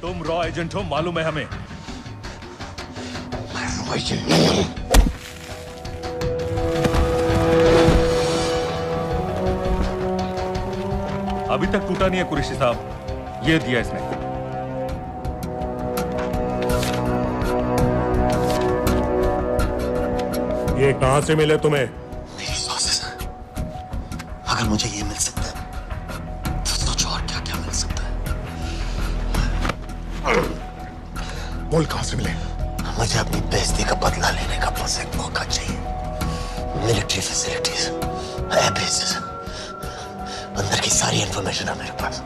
तुम रॉ एजेंट हो, मालूम है हमें। मैं रॉ एजेंट नहीं हूं। अभी तक टूटा नहीं है कुरैशी साहब, ये दिया इसने। ये कहां से मिले तुम्हें? मेरी सॉसेस। अगर मुझे ये मिल सकता है तो सोचो और क्या क्या मिल सकता है। बोल कहां से मिले? मुझे अपनी बेइज्जती का बदला लेने का बस एक मौका चाहिए। मिलिट्री फैसिलिटीज, एयरबेसेस, अंदर की सारी इंफॉर्मेशन है मेरे पास।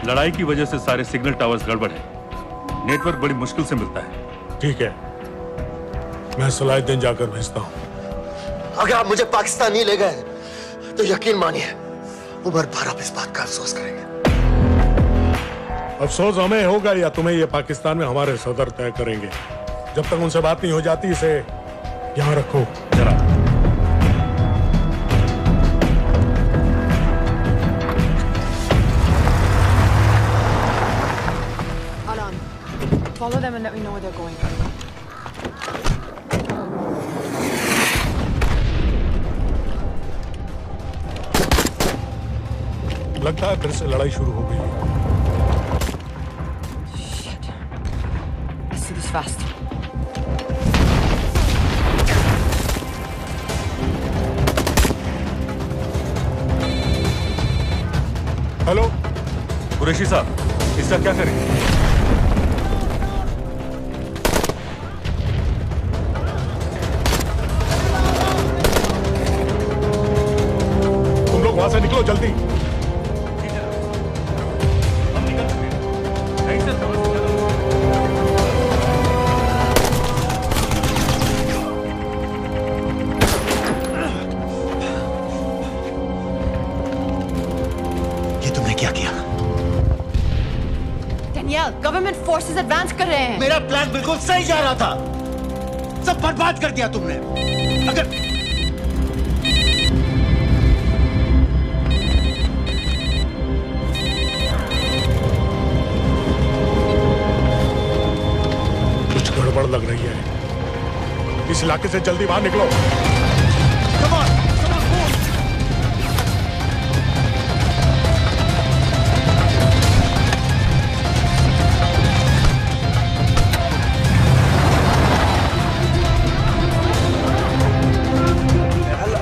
लड़ाई की वजह से सारे सिग्नल टावर्स गड़बड़ है, नेटवर्क बड़ी मुश्किल से मिलता है। ठीक है, मैं सलाहुद्दीन जाकर भेजता हूं। अगर आप मुझे पाकिस्तान नहीं ले गए तो यकीन मानिए उमर भर आप इस बात का अफसोस करेंगे। अफसोस हमें होगा या तुम्हें ये पाकिस्तान में हमारे सदर तय करेंगे। जब तक उनसे बात नहीं हो जाती इसे यहां रखो जरा। Follow them and let me know where they're going. लगता है फिर से लड़ाई शुरू हो गई है। Shit. Let's do this fast. Hello Qureshi साहब, इसका क्या करें? वहां से निकलो जल्दी। गवर्नमेंट फोर्सेस एडवांस कर रहे हैं। मेरा प्लान बिल्कुल सही जा रहा था, सब बर्बाद कर दिया तुमने। अगर कुछ गड़बड़ लग रही है, इस इलाके से जल्दी बाहर निकलो।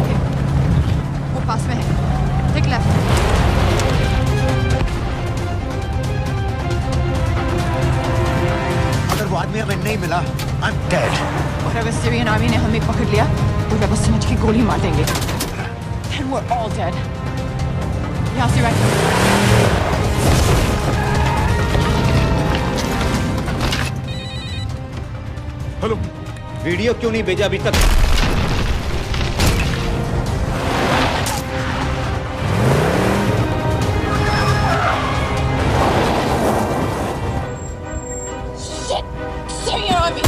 ओके, वो पास में है। Take left. अगर वो आदमी हमें नहीं मिला, I'm dead. और अगर सीरियन आर्मी ने हमें पकड़ लिया तो वे बस समझ के गोली मार देंगे। Then we're all dead. यहाँ से राइट। हेलो, वीडियो क्यों नहीं भेजा अभी तक? Syrian army.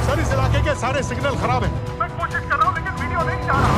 सर इस इलाके के सारे सिग्नल खराब हैं। मैं कोशिश कर रहा हूं लेकिन वीडियो नहीं जा रहा।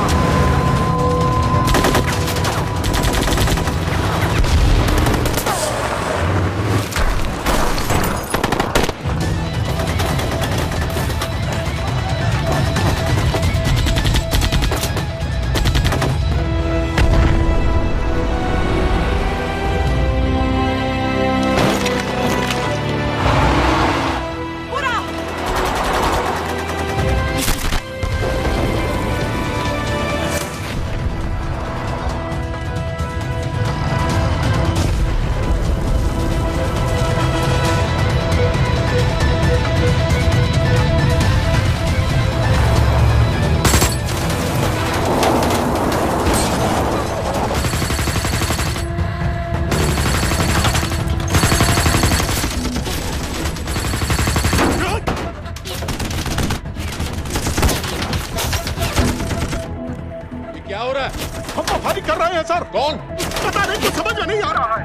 क्या हो रहा है? हम तो फायरिंग कर रहे हैं सर। कौन? पता नहीं, कुछ समझ में नहीं आ रहा है।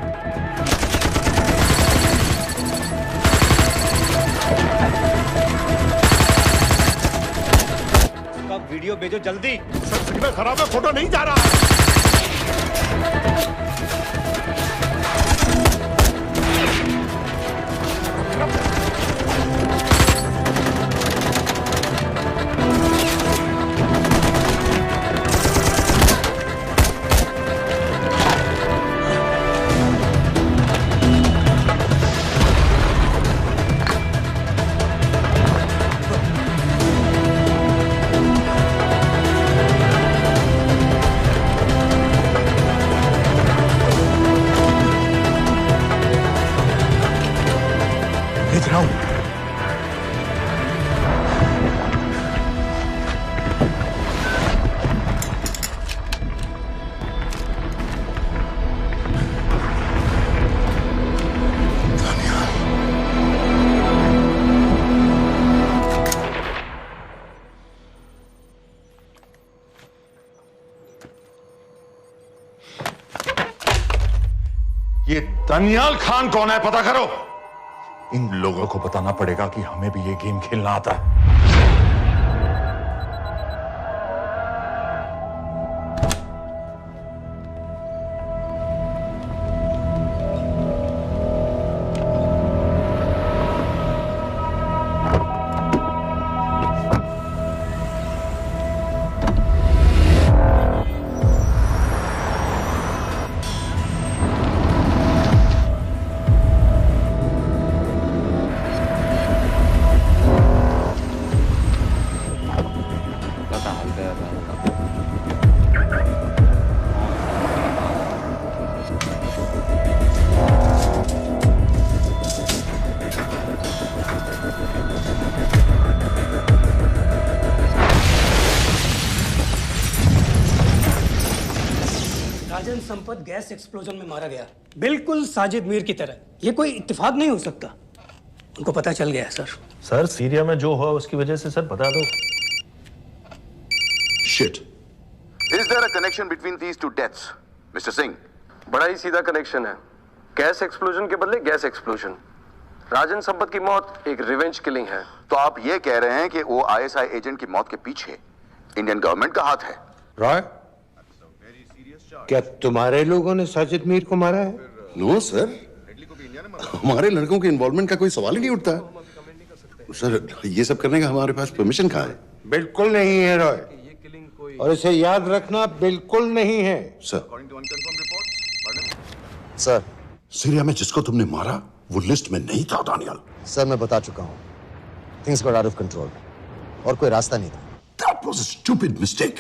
उसका वीडियो भेजो जल्दी। सर सिग्नल खराब है, फोटो नहीं जा रहा है। भेज रहा हूं। ये दानियाल खान कौन है, पता करो। इन लोगों को बताना पड़ेगा कि हमें भी ये गेम खेलना आता है। राजन संपत गैस एक्सप्लोजन में मारा गया, बिल्कुल साजिद मीर की तरह। ये कोई इत्तेफाक नहीं हो सकता। उनको पता चल गया है सर। सर सीरिया में जो हुआ उसकी वजह से सर बता दो। Shit. Is there a connection between these two deaths, Mr. Singh? बड़ा ही सीधा कनेक्शन है। गैस एक्सप्लोजन के बदले गैस एक्सप्लोजन। राजन संपत की मौत एक रिवेंज किलिंग है। तो आप ये कह रहे हैं कि वो आईएसआई एजेंट की मौत के पीछे इंडियन गवर्नमेंट का हाथ है? रॉय, क्या तुम्हारे लोगों ने साजिद मीर को मारा है? नो सर, हमारे लड़कों के इन्वॉल्वमेंट का कोई सवाल ही नहीं उठता। सर ये सब करने का हमारे पास परमिशन कहाँ है? बिल्कुल नहीं है रॉय, और इसे याद रखना बिल्कुल नहीं है। सर सीरिया में जिसको तुमने मारा वो लिस्ट में नहीं था दानियाल। सर मैं बता चुका हूँ, things got out of control और कोई रास्ता नहीं था। That was a stupid mistake.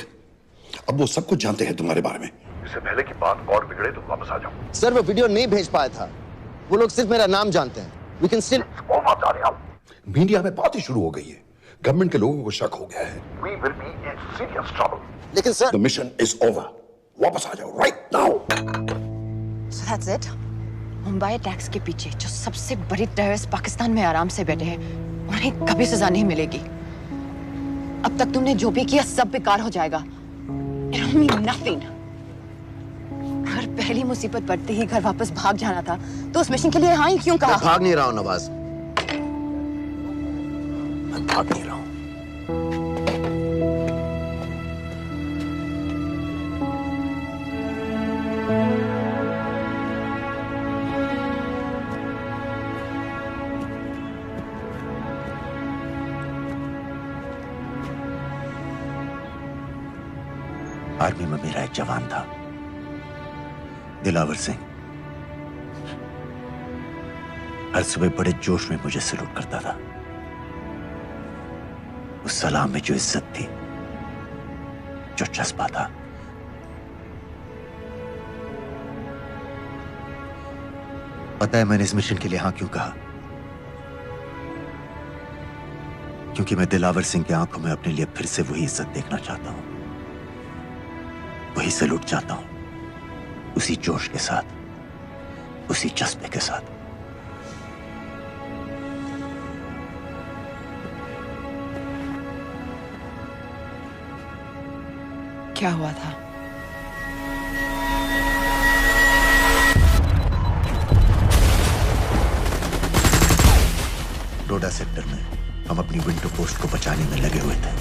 अब वो सब कुछ जानते हैं तुम्हारे बारे में। इससे पहले की बात और बिगड़े तो वापस आ जाओ। सर वो वीडियो नहीं भेज पाया था, वो लोग सिर्फ मेरा नाम जानते हैं। We can still... मीडिया में बात ही शुरू हो गई है, गवर्नमेंट के लोगों को शक हो गया है। We will be in serious trouble. लेकिन sir The mission is over. वापस आ जाओ right now. So that's it. Mumbai attacks के पीछे जो सबसे बड़ी टेररिस्ट पाकिस्तान में आराम से बैठे हैं, उन्हें कभी सजा नहीं मिलेगी। अब तक तुमने जो भी किया सब बेकार हो जाएगा। It'll mean nothing. अगर पहली मुसीबत पड़ते ही घर वापस भाग जाना था, तो उस मिशन के लिए हाँ ही क्यों कहा? मैं भाग नहीं रहा हूँ नवाज, मैं भाग नहीं रहा हूँ। आर्मी में मेरा एक जवान था, दिलावर सिंह। हर सुबह बड़े जोश में मुझे सलूट करता था। उस सलाम में जो इज्जत थी, जो जज्बा था, पता है मैंने इस मिशन के लिए हाँ क्यों कहा? क्योंकि मैं दिलावर सिंह की आंखों में अपने लिए फिर से वही इज्जत देखना चाहता हूं, वही सलूट चाहता हूं, उसी जोश के साथ, उसी जज्बे के साथ। क्या हुआ था? डोडा सेक्टर में हम अपनी विंडो पोस्ट को बचाने में लगे हुए थे।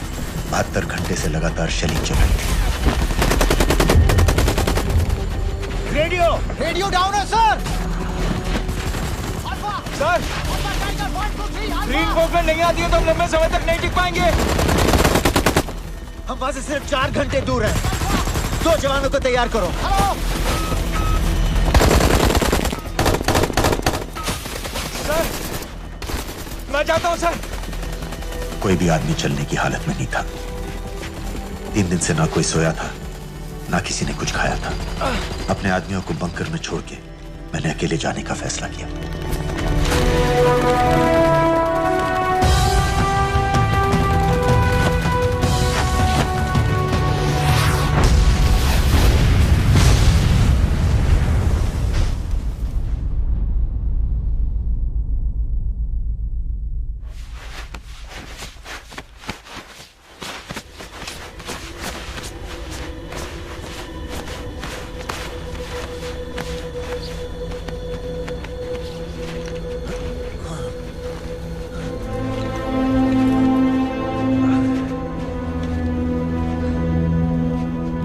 72 घंटे से लगातार शेलिंग चल रही थी। रेडियो डाउन है सर। सर ग्रीन फोकलेट नहीं आती है तो हम लंबे समय तक नहीं टिक पाएंगे। हम वहां से सिर्फ 4 घंटे दूर हैं। 2 जवानों को तैयार करो। सर मैं जाता हूं सर। कोई भी आदमी चलने की हालत में नहीं था। 3 दिन से ना कोई सोया था, ना किसी ने कुछ खाया था। अपने आदमियों को बंकर में छोड़ के मैंने अकेले जाने का फैसला किया।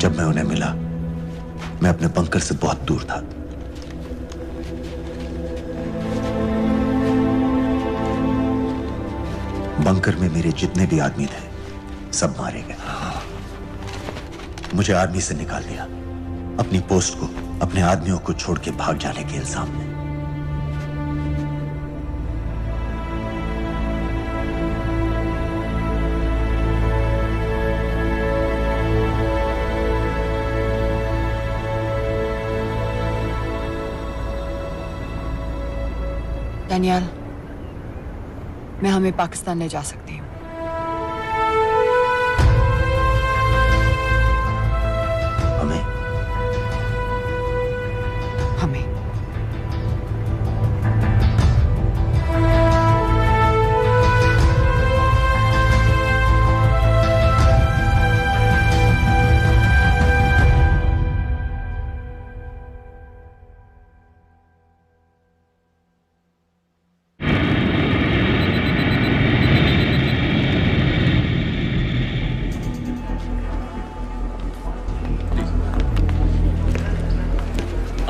जब मैं उन्हें मिला, मैं अपने बंकर से बहुत दूर था। बंकर में मेरे जितने भी आदमी थे, सब मारे गए। मुझे आर्मी से निकाल दिया, अपनी पोस्ट को, अपने आदमियों को छोड़ के भाग जाने के इल्जाम में। डैनियल, मैं हमें पाकिस्तान ले जा सकती हूँ। हमें? हमें।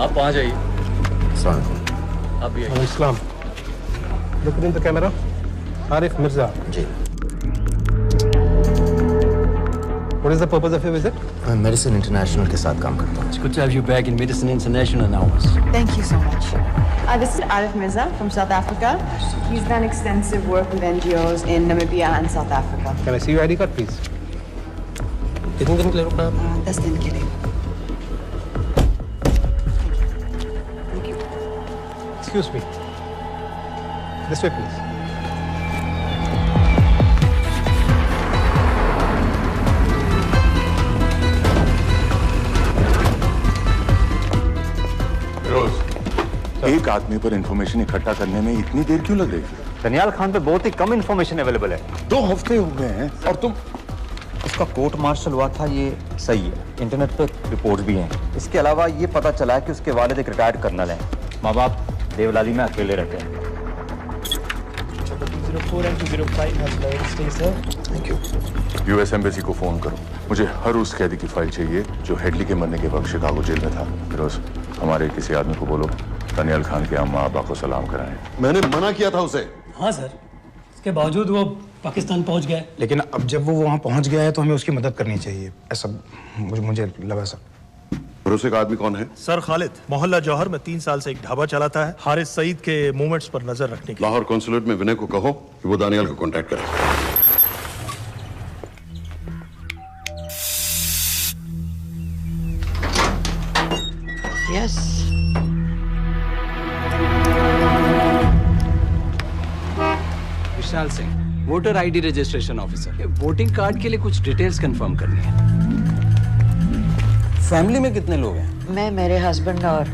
आप वहाँ जाइए। आप भी आइए। Islam. Look in the camera. Arif Mirza. जी। What is the purpose of your visit? मैं मेडिसिन इंटरनेशनल के साथ काम करता हूँ। It's good to have you back in Medicine International now. Thank you so much. This is Arif Mirza from South Africa. He's done extensive work with NGOs in Namibia and South Africa. Can I see your ID card, please? कितने दिन के लिए रुकना है? 10 दिन के लिए। Excuse me. This way, please. एक आदमी पर इंफॉर्मेशन इकट्ठा करने में इतनी देर क्यों लग रही है? दनियाल खान पे बहुत ही कम इंफॉर्मेशन अवेलेबल है। 2 हफ्ते हो गए हैं और तुम। उसका कोर्ट मार्शल हुआ था, ये सही है। इंटरनेट पे रिपोर्ट भी हैं। इसके अलावा ये पता चला है कि उसके वालिद एक रिटायर्ड कर्नल हैं। माँ बाप देवलाली में अकेले रहते हैं। यूएस एम्बेसी को फोन करो। मुझे हर उस कैदी की फाइल चाहिए जो हेडली के मरने के वक्त शिकागो जेल में था। फिरोज, हमारे किसी आदमी को बोलो दानियाल खान के अम्मा अब्बा को सलाम कराएं। मैंने मना किया था उसे। हाँ सर, इसके बावजूद वो पाकिस्तान पहुंच गया। लेकिन अब जब वो वहाँ पहुँच गया है तो हमें उसकी मदद करनी चाहिए, ऐसा मुझे लगा सर। भरोसे का आदमी कौन है? सर खालिद, मोहल्ला जौहर में 3 साल से एक ढाबा चलाता है। हारिस सईद के मूवमेंट्स पर नजर रखने के। लाहौर कॉन्सुलेट में विनय को कहो कि वो दानियाल को कांटेक्ट करे। Yes. Vishal Singh, voter ID registration officer. Voting card के लिए कुछ डिटेल्स कंफर्म करनी है। फैमिली में कितने लोग हैं? मैं, मेरे हस्बैंड और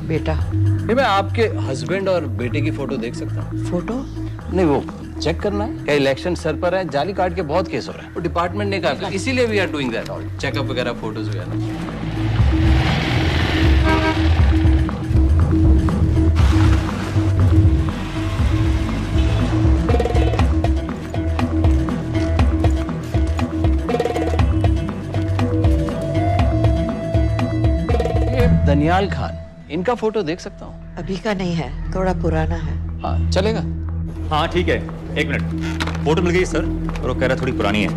बेटा। मैं आपके हस्बैंड और बेटे की फोटो देख सकता हूँ? फोटो? नहीं, वो चेक करना है। क्या इलेक्शन सर पर है? जाली कार्ड के बहुत केस हो रहे हैं। वो डिपार्टमेंट ने कहा, इसीलिए we are doing that all, checkup वगैरह, फोटोज वगैरह। दनियाल खान, इनका फोटो देख सकता हूँ? अभी का नहीं है, थोड़ा पुराना है। हाँ, चलेगा? हाँ ठीक है, 1 मिनट। फोटो मिल गई सर, और वो कह रहा थोड़ी पुरानी है।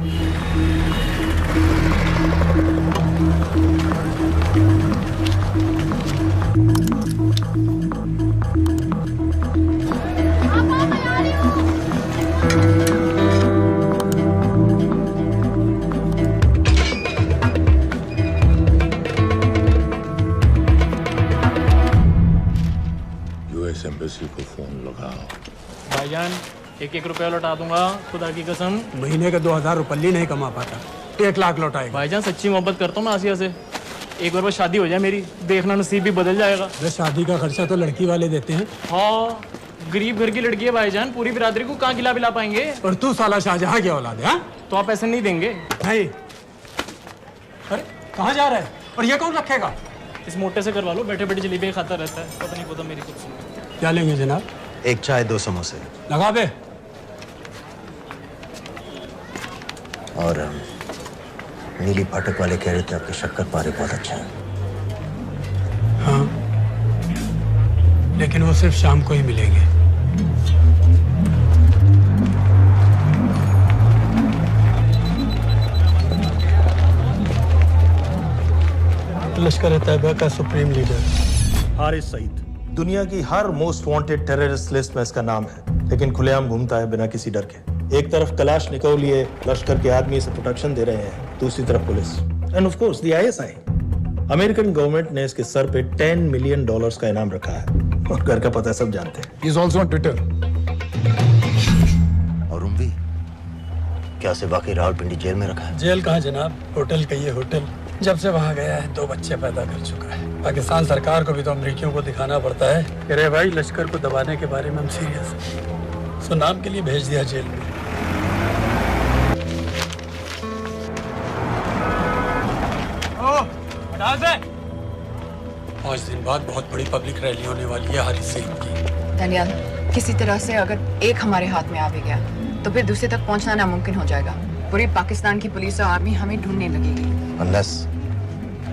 एम्बेसी को फोन लगाओ। भाईजान, 1-1 रुपया लौटा दूंगा, खुदा की कसम। महीने का 2000 रुपये नहीं कमा पाता, 1 लाख लौटाएगा। भाईजान सच्ची मोहब्बत करता हूँ मैं आसिया से। एक बार बस शादी हो जाए मेरी, देखना नसीब भी बदल जाएगा। शादी का खर्चा तो लड़की वाले देते हैं। हाँ, गरीब घर की लड़की है भाईजान, पूरी बिरादरी को कहाँ खिला पिला पाएंगे। और तू साला शाहजहां की औलाद है? तो आप ऐसे नहीं देंगे? नहीं। अरे कहाँ जा रहा है? और ये कौन रखेगा? इस मोटे से करवा लो, बैठे बैठे जलेबी खाता रहता है, पता नहीं पता मेरी कुछ। क्या लेंगे जनाब? 1 चाय 2 समोसे। लगा बे। और नीली फाटक वाले कह रहे थे आपके शक्कर पारे बहुत अच्छा है। हाँ, लेकिन वो सिर्फ शाम को ही मिलेंगे। लश्कर तैयबा का सुप्रीम लीडर हारिस सईद। दुनिया की हर मोस्ट वांटेड टेररिस्ट लिस्ट में इसका नाम है, लेकिन खुलेआम घूमता है बिना किसी डर के। एक तरफ कलाशनिकोव लिए लश्कर के आदमी इसे प्रोटेक्शन दे रहे हैं, दूसरी तरफ police end of course the ISI. American government ने इसके सर पे $10 मिलियन का इनाम रखा है, और घर का पता सब जानते हैं। He is also on Twitter. और उम्वी क्या से वाकई रावलपिंडी जेल में रखा है? जेल कहाँ जनाब, होटल का ये होटल। जब से वहाँ गया है 2 बच्चे पैदा कर चुका है। पाकिस्तान सरकार को भी तो अमरीकियों को दिखाना पड़ता है कि रे भाई, लश्कर को दबाने के बारे में हम सीरियस हैं। सो नाम के लिए भेज दिया जेल में। पाँच दिन बाद बहुत बड़ी पब्लिक रैली होने वाली है हारिस सईद की। दानियाल, किसी तरह से अगर एक हमारे हाथ में आ भी गया तो फिर दूसरे तक पहुंचना नामुमकिन हो जाएगा। पूरी पाकिस्तान की पुलिस और आर्मी हमें ढूंढने लगेगी। Unless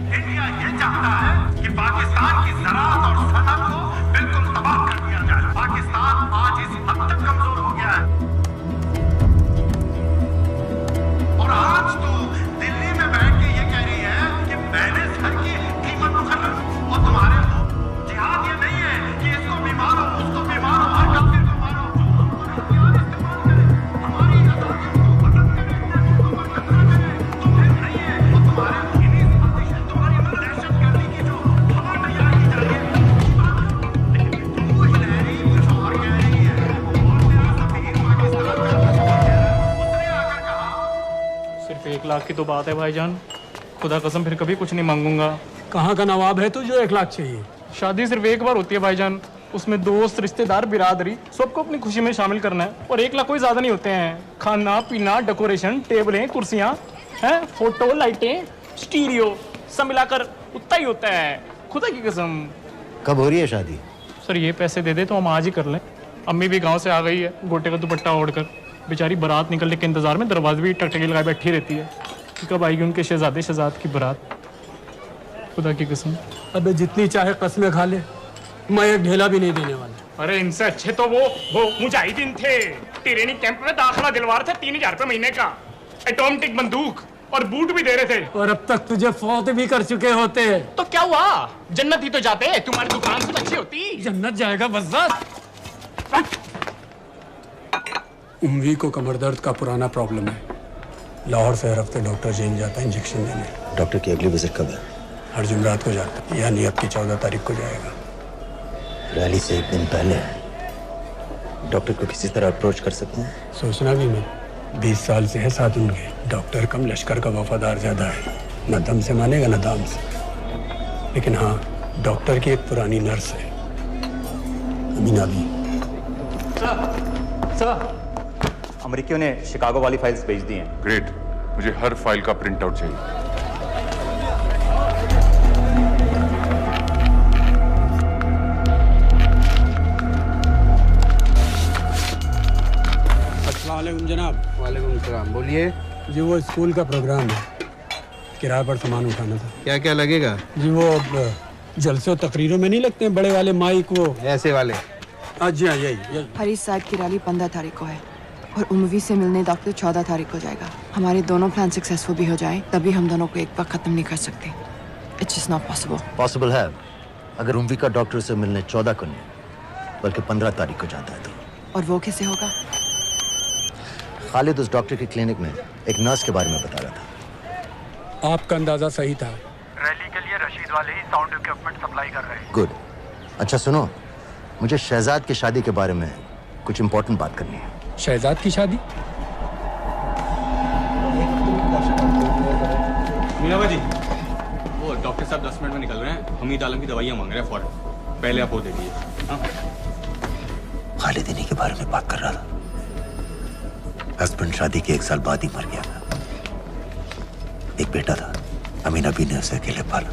इंडिया ये चाहता है कि पाकिस्तान की ज़राअत और सनअत को बिल्कुल तबाह कर दिया जाए। पाकिस्तान आज इस हद तक कमजोर हो गया है और आज तो दिल्ली में बैठ के ये कह रही है कि मैंने सर की कीमत मुकर्रर और तुम्हारे हो। जिहाद ये नहीं है कि इसको भी मारो, उसको भी मारो, हर काफिर को मारो। सिर्फ 1 लाख की तो बात है भाईजान, खुदा कसम फिर कभी कुछ नहीं मांगूंगा। कहाँ का नवाब है तू जो 1 लाख चाहिए? शादी सिर्फ एक बार होती है भाईजान, उसमें दोस्त रिश्तेदार बिरादरी सबको अपनी खुशी में शामिल करना है और 1 लाख कोई ज्यादा नहीं होते हैं। खाना पीना, डेकोरेशन, टेबलें, कुर्सियां हैं, फोटो, लाइटें, स्टीरियो सब मिलाकर उतना ही होता है, खुदा की कसम। कब हो रही है शादी? सर ये पैसे दे दे तो हम आज ही कर लें। अम्मी भी गांव से आ गई है गोटे का दुपट्टा ओढ़कर, बेचारी बारात निकलने के इंतजार में दरवाजे भी टकटकी लगाए बैठी रहती है कि कब आएगी उनके शहजाद की बारात, खुदा की कसम। अबे जितनी चाहे कस्में खा ले, मैं एक ढेला भी नहीं देने वाला। अरे इनसे अच्छे तो वो मुजाहिदीन थे, ट्रेनिंग कैंप में दाखिला दिलवा रहे थे 3000 रुपए महीने का, एटॉमिक बंदूक और बूट भी दे रहे थे। और अब तक तुझे फौत भी कर चुके होते। तो क्या हुआ, जन्नत ही तो जाते, तुम्हारी दुकान से अच्छी होती। जन्नत जाएगा बज़्ज़ात। उम्वी को कमर दर्द का पुराना प्रॉब्लम है, लाहौर से हर हफ्ते डॉक्टर जेल जाता है इंजेक्शन देने। डॉक्टर की अगली विजिट कब है? हर जुमरात को जाता है, यानी अब की 14 तारीख को जाएगा। रैली से 1 दिन पहले डॉक्टर को किसी तरह अप्रोच कर सकते हैं? सोचना भी मत, 20 साल से है साथ उनके। डॉक्टर कम लश्कर का वफादार ज्यादा है, न दम से मानेगा न दाम से। लेकिन हाँ, डॉक्टर की एक पुरानी नर्स है, अमीना भी। सर, अमेरिकियों ने शिकागो वाली फाइल्स भेज दी हैं। ग्रेट, मुझे हर फाइल का प्रिंट आउट चाहिए। अस्सलामुअलैकुम जनाब। वालेकुम सलाम, बोलिए। जी वो स्कूल का प्रोग्राम है, किराए पर सामान उठाना था। क्या क्या लगेगा? जी वो जलसों तकरीरों में नहीं लगते हैं बड़े वाले माइक, वो ऐसे वाले? जी हाँ, यही। हरीश साहब की रैली 15 तारीख को है और उम्वी से मिलने डॉक्टर 14 तारीख को जाएगा। हमारे दोनों प्लान सक्सेसफुल भी हो जाए तभी हम दोनों को एक बार खत्म नहीं कर सकते। It's just not possible. Possible है अगर उम्वी का डॉक्टर से मिलने 14 को नहीं बल्कि 15 तारीख को जाता है तो। और वो कैसे होगा? खालिद उस डॉक्टर के क्लिनिक में एक नर्स के बारे में बता रहा था। आपका अंदाजा सही था। रैली के लिए रशीद वाले ही साउंड इक्विपमेंट सप्लाई कर रहे हैं। गुड। अच्छा सुनो, मुझे शहजाद की शादी के बारे में कुछ इंपॉर्टेंट बात करनी है। शहजाद की शादी? मीना जी, वो डॉक्टर साहब 10 मिनट में निकल रहे हैं, हमीद आलम की दवाइयाँ मांग रहे हैं फौरन, पहले आप वो दे दीजिए। खालिद इन्हीं के बारे में बात कर रहा था। हस्बैंड शादी के 1 साल बाद ही मर गया था। एक बेटा था, अमीना भी ने उसे अकेले पाला।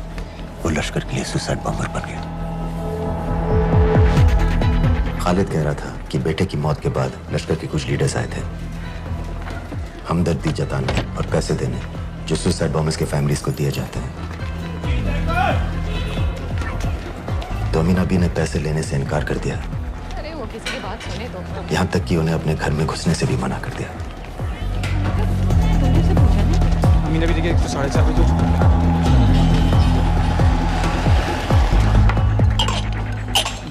वो लश्कर के लिए सुसाइड बॉम्बर बन गया। खालिद कह रहा था कि बेटे की मौत के बाद लश्कर के कुछ लीडर्स आए थे हमदर्दी जताने और पैसे देने जो सुसाइड बॉम्बर्स के फैमिलीज को दिए जाते हैं। तो अमीना भी ने पैसे लेने से इनकार कर दिया। अरे वो किसी की बात सुने तो। यहाँ तक कि उन्हें अपने घर में घुसने से भी मना कर दिया। अमीना भी देखिए 4:30 बजे हो चुका है।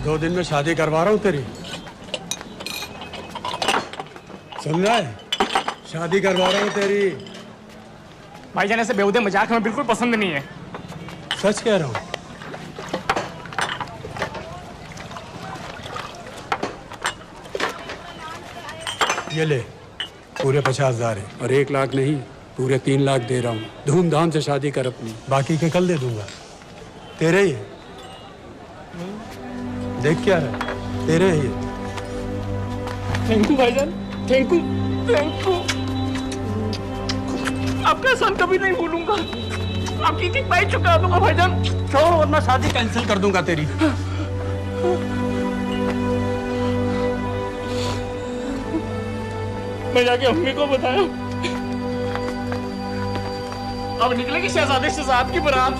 2 दिन में शादी करवा रहा हूँ तेरी, सुन रहा है? शादी करवा रहा हूँ तेरी। भाईजान ऐसे बेहुदे मजाक हमें बिल्कुल पसंद नहीं है। सच कह रहा हूँ। ये ले, पूरे 50,000 है और 1 लाख नहीं, पूरे 3 लाख दे रहा हूँ। धूमधाम से शादी कर अपनी, बाकी के कल दे दूंगा। तेरे ही है, देख क्या है, तेरे ही है। थैंक यू भाईजान, थैंक यू, थैंक यू। आपका एहसान कभी नहीं भूलूंगा। आपकी एक बाइक चुका दूंगा भाईजान। छोड़ वरना शादी कैंसिल कर दूंगा तेरी। मैं जाके अम्मी को बताया। अब निकलेगी शहजादे शहजाद की बारात।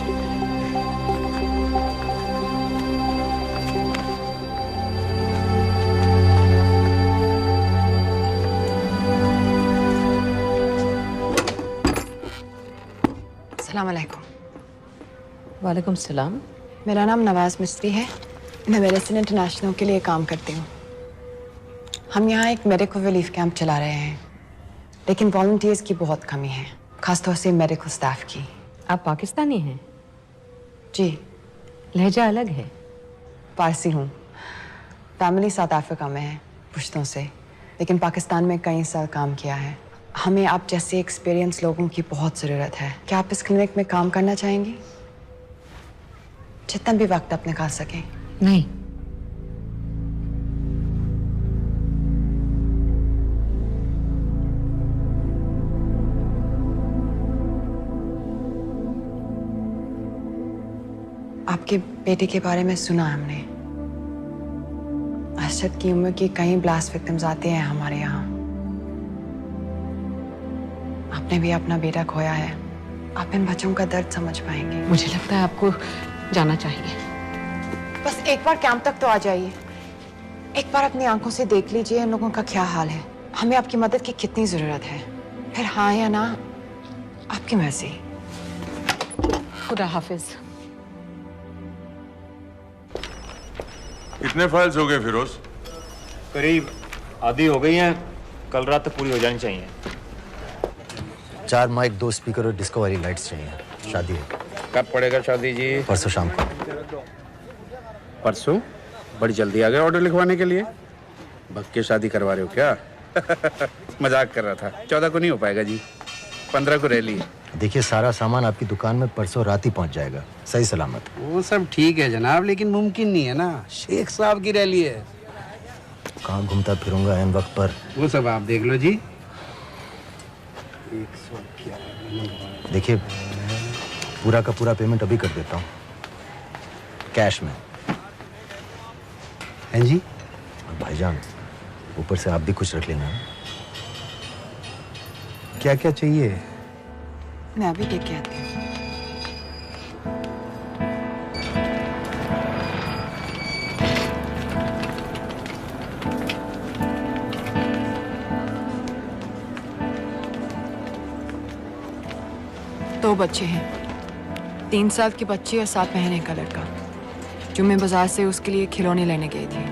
अस्सलाम वालेकुम। वालेकुम सलाम। मेरा नाम नवाज मिस्त्री है। मैं मेडिसिन इंटरनेशनल के लिए काम करती हूँ। हम यहाँ एक मेडिकल रिलीफ कैंप चला रहे हैं, लेकिन वॉलंटियर्स की बहुत कमी है, खासतौर से मेडिकल स्टाफ की। आप पाकिस्तानी हैं? जी। लहजा अलग है। पारसी हूँ। फैमिली साउथ अफ्रीका में है पुश्तों से, लेकिन पाकिस्तान में कई साल काम किया है। हमें आप जैसे एक्सपीरियंस लोगों की बहुत ज़रूरत है। क्या आप इस क्लिनिक में काम करना चाहेंगी? जितना भी वक्त आप निकाल सकें। नहीं। आपके बेटे के बारे में सुना हमने। अरशद की उम्र की कई ब्लास्ट विक्टिम्स आते हैं हमारे यहाँ। आपने भी अपना बेटा खोया है। आप इन बच्चों का दर्द समझ पाएंगे। मुझे लगता है आपको जाना चाहिए। बस एक बार कैंप तक तो आ जाइए। एक बार अपनी आंखों से देख लीजिए इन लोगों का क्या हाल है। हमें आपकी मदद की कितनी जरूरत है। फिर हाँ या ना आपकी मर्जी। खुदा हाफिज। कितने फाइल्स हो गए फिरोज? करीब आधी हो गई हैं। कल रात तक पूरी हो जानी चाहिए। 4 माइक, 2 स्पीकर और डिस्को वाली लाइट्स चाहिए। शादी है। कब पड़ेगा शादी जी? परसों शाम को। परसों? बड़ी जल्दी आ गए ऑर्डर लिखवाने के लिए। भग के शादी करवा रहे हो क्या? मजाक कर रहा था। 14 को नहीं हो पाएगा जी, 15 को रैली है। देखिए, सारा सामान आपकी दुकान में परसों रात ही पहुंच जाएगा, सही सलामत। वो सब ठीक है जनाब, लेकिन मुमकिन नहीं है ना। शेख साहब की रैली है। कहाँ घूमता फिरूंगा इन वक्त पर? वो सब आप देख लो जी। देखिए, पूरा का पूरा पेमेंट अभी कर देता हूँ, कैश में। हैं जी? और भाईजान, ऊपर से आप भी कुछ रख लेना। क्या क्या चाहिए? मैं अभी देख के आती हूँ। दो बच्चे हैं, 3 साल की बच्ची और 7 महीने का लड़का, जो मैं बाजार से उसके लिए खिलौने लेने गई थी।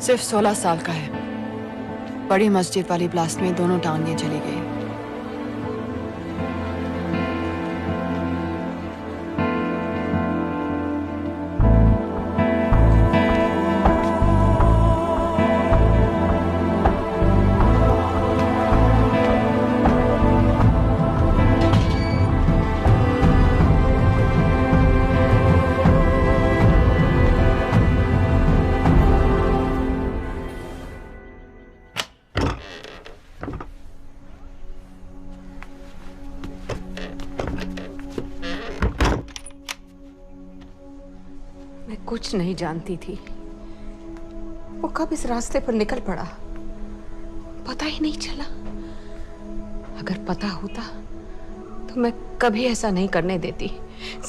सिर्फ 16 साल का है। बड़ी मस्जिद वाली ब्लास्ट में दोनों टांगें चली गई। कुछ नहीं जानती थी वो कब इस रास्ते पर निकल पड़ा, पता ही नहीं चला। अगर पता होता तो मैं कभी ऐसा नहीं करने देती।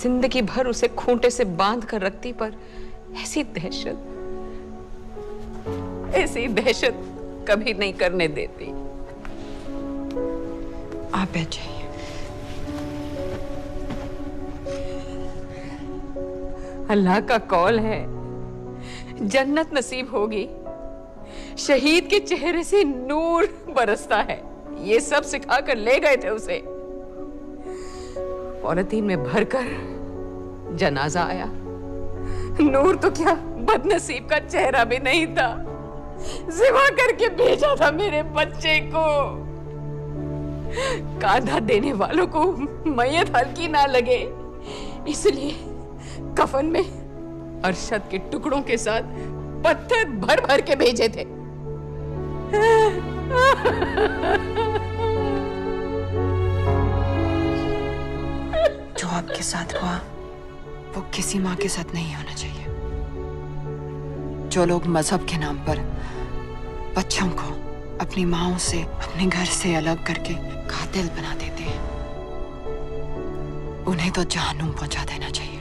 जिंदगी भर उसे खूंटे से बांध कर रखती, पर ऐसी दहशत कभी नहीं करने देती। आप बैठ जाइए। अल्लाह का कौल है, जन्नत नसीब होगी। शहीद के चेहरे से नूर बरसता है। ये सब सिखा कर ले गए थे उसे। पॉलिथीन में भरकर जनाजा आया। नूर तो क्या, बदनसीब का चेहरा भी नहीं था। जिवा करके भेजा था मेरे बच्चे को। कांधा देने वालों को मैयत हल्की ना लगे, इसलिए कफन में अरशद के टुकड़ों के साथ पत्थर भर भर के भेजे थे। जो आपके साथ हुआ वो किसी माँ के साथ नहीं होना चाहिए। जो लोग मजहब के नाम पर बच्चों को अपनी माँओं से, अपने घर से अलग करके कातिल बना देते हैं, उन्हें तो जहन्नुम पहुंचा देना चाहिए।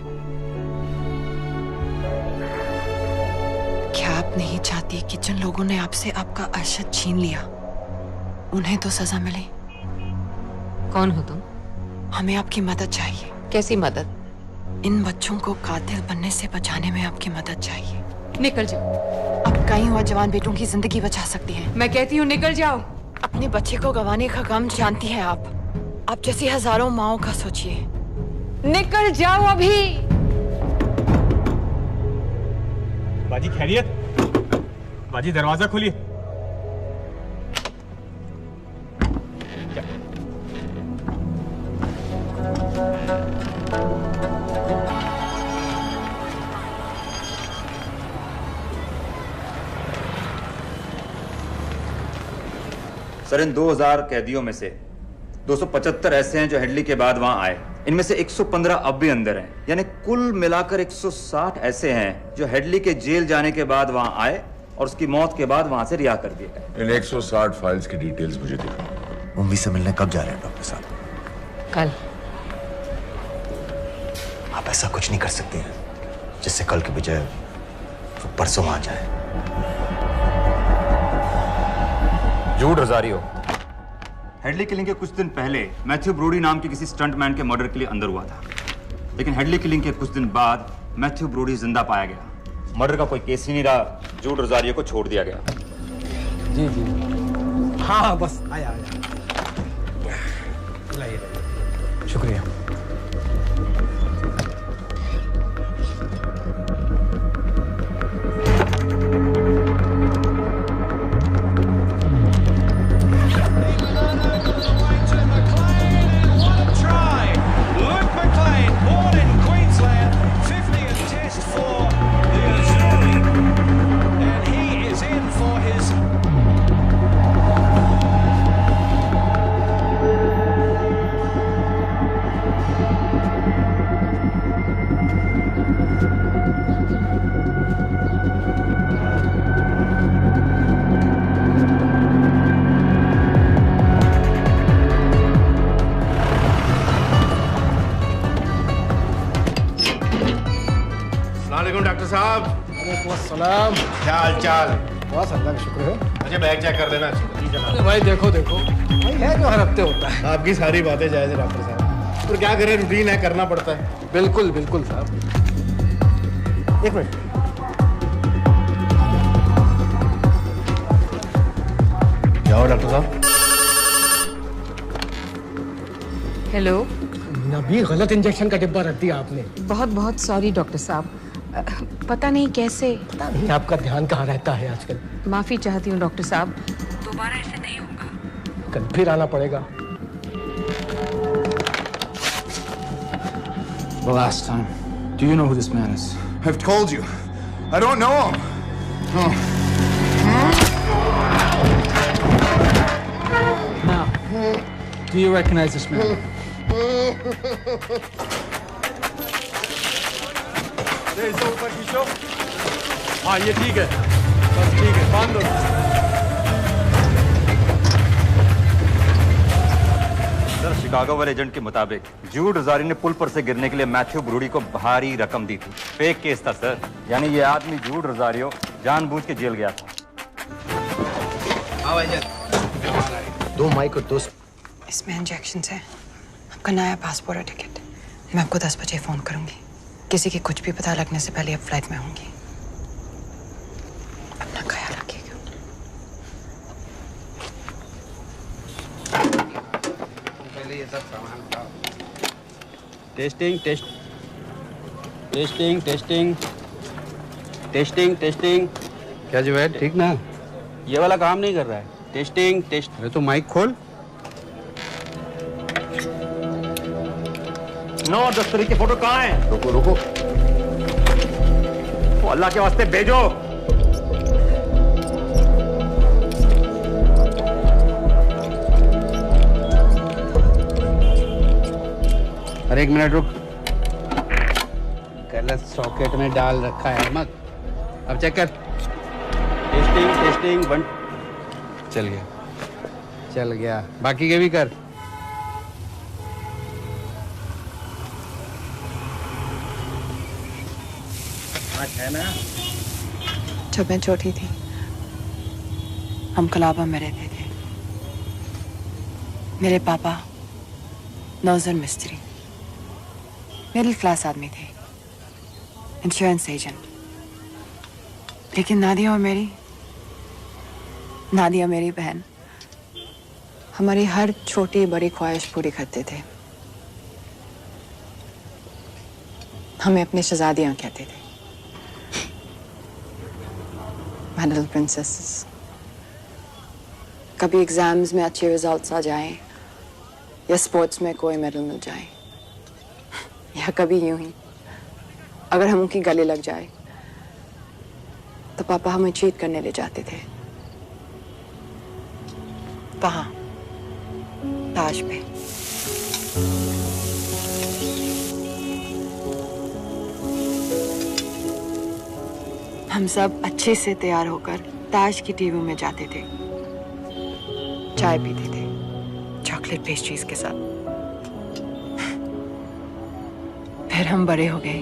क्या आप नहीं चाहती कि जिन लोगों ने आपसे आपका अरशद छीन लिया उन्हें तो सजा मिले? कौन हो तुम? हमें आपकी मदद चाहिए। कैसी मदद? इन बच्चों को कातिल बनने से बचाने में आपकी मदद चाहिए। निकल जाओ। आप कई हुआ जवान बेटों की जिंदगी बचा सकती हैं। मैं कहती हूँ निकल जाओ। अपने बच्चे को गंवाने का गम जानती हैं आप जैसी हजारों माओं का सोचिए। निकल जाओ अभी। बाजी खैरियत? बाजी दरवाजा खोलिए। सर, इन 2000 कैदियों में से 275 ऐसे हैं जो हेडली के बाद वहां आए। इनमें से 115 अब भी अंदर हैं, यानी कुल मिलाकर 160 ऐसे हैं जो हेडली के जेल जाने के बाद वहां आए और उसकी मौत के बाद वहां से रिहा कर दिए गए। इन 160 फाइल्स की डिटेल्स मुझे दिखाओ। मुंबई से मिलने कब जा रहे हैं डॉक्टर साहब? कल। आप ऐसा कुछ नहीं कर सकते हैं जिससे कल के बजाय वो परसों आ जाए। जूड रोजारियो हेडली किलिंग के कुछ दिन पहले मैथ्यू ब्रोडी नाम के किसी स्टंटमैन के मर्डर के लिए अंदर हुआ था, लेकिन हेडली किलिंग के कुछ दिन बाद मैथ्यू ब्रोडी जिंदा पाया गया। मर्डर का कोई केस ही नहीं रहा, जूड रोजारियो को छोड़ दिया गया। जी जी हाँ बस आया शुक्रिया। डॉक्टर साहब। सलाम। क्या हाल चाल? बस अल्लाह का शुक्र है। मुझे बैग चेक कर देना। अरे भाई देखो भाई है जो हर हफ्ते होता है। आपकी सारी बातें जायज है डॉक्टर साहब, पर क्या करें, रूटीन है, करना पड़ता है। बिल्कुल बिल्कुल साहब। एक मिनट। जाओ डॉक्टर साहब। हेलो। नबी, गलत इंजेक्शन का डिब्बा रख दिया आपने। बहुत बहुत सॉरी डॉक्टर साहब, पता नहीं कैसे। पता नहीं आपका ध्यान कहाँ रहता है आजकल। माफी चाहती हूँ डॉक्टर साहब, दोबारा ऐसे नहीं होगा। कल फिर आना पड़ेगा। The last time. Do you know who this man is? I've told you. I don't know him. Now, do you recognize this man? इसे ऊपर खींचो। हाँ ये ठीक है, बस ठीक है, बांध दो। सर, शिकागो वाले एजेंट के मुताबिक जूड रोजारियो ने पुल पर से गिरने के लिए मैथ्यू ब्रूडी को भारी रकम दी थी। फेक केस था सर, यानी ये आदमी जूड रोजारियो जानबूझ के जेल गया था। दो माइक और दो। इसमें इंजेक्शन है, आपका नया पासपोर्ट और टिकट। मैं आपको 10 बजे फोन करूंगी। किसी के कुछ भी पता लगने से पहले आप फ्लाइट में होंगी। अपना ख्याल रखिएगा। पहले ये सब सामान उठाओ। Testing test testing testing testing testing. क्या जो है ठीक ना? ये वाला काम नहीं कर रहा है। Testing test. अरे तो माइक खोल। 9-10 तारीख की फोटो कहाँ है? रुको रुको। तो अल्लाह के वास्ते भेजो। अरे एक मिनट रुक, गलत सॉकेट में डाल रखा है मत। अब चेक कर। Testing testing 1। चल गया चल गया। बाकी के भी कर। है ना? जब मैं छोटी थी हम कलाबा में रहते थे। मेरे पापा नौजर मिस्त्री, मिडिल क्लास आदमी थे, इंश्योरेंस एजेंट। लेकिन नादिया मेरी बहन हमारी हर छोटी बड़ी ख्वाहिश पूरी करते थे। हमें अपनी शहजादियां कहते थे, My little princesses। कभी एग्जाम्स में अच्छे रिजल्ट्स आ जाएं या स्पोर्ट्स में कोई मेडल मिल जाए, या कभी यूं ही अगर हम उनकी गले लग जाए तो पापा हमें चीट करने ले जाते थे। कहाँ? ताज पे। हम सब अच्छे से तैयार होकर ताज की टीवी में जाते थे, चाय पीते थे चॉकलेट पेस्ट्रीज के साथ। फिर हम बड़े हो गए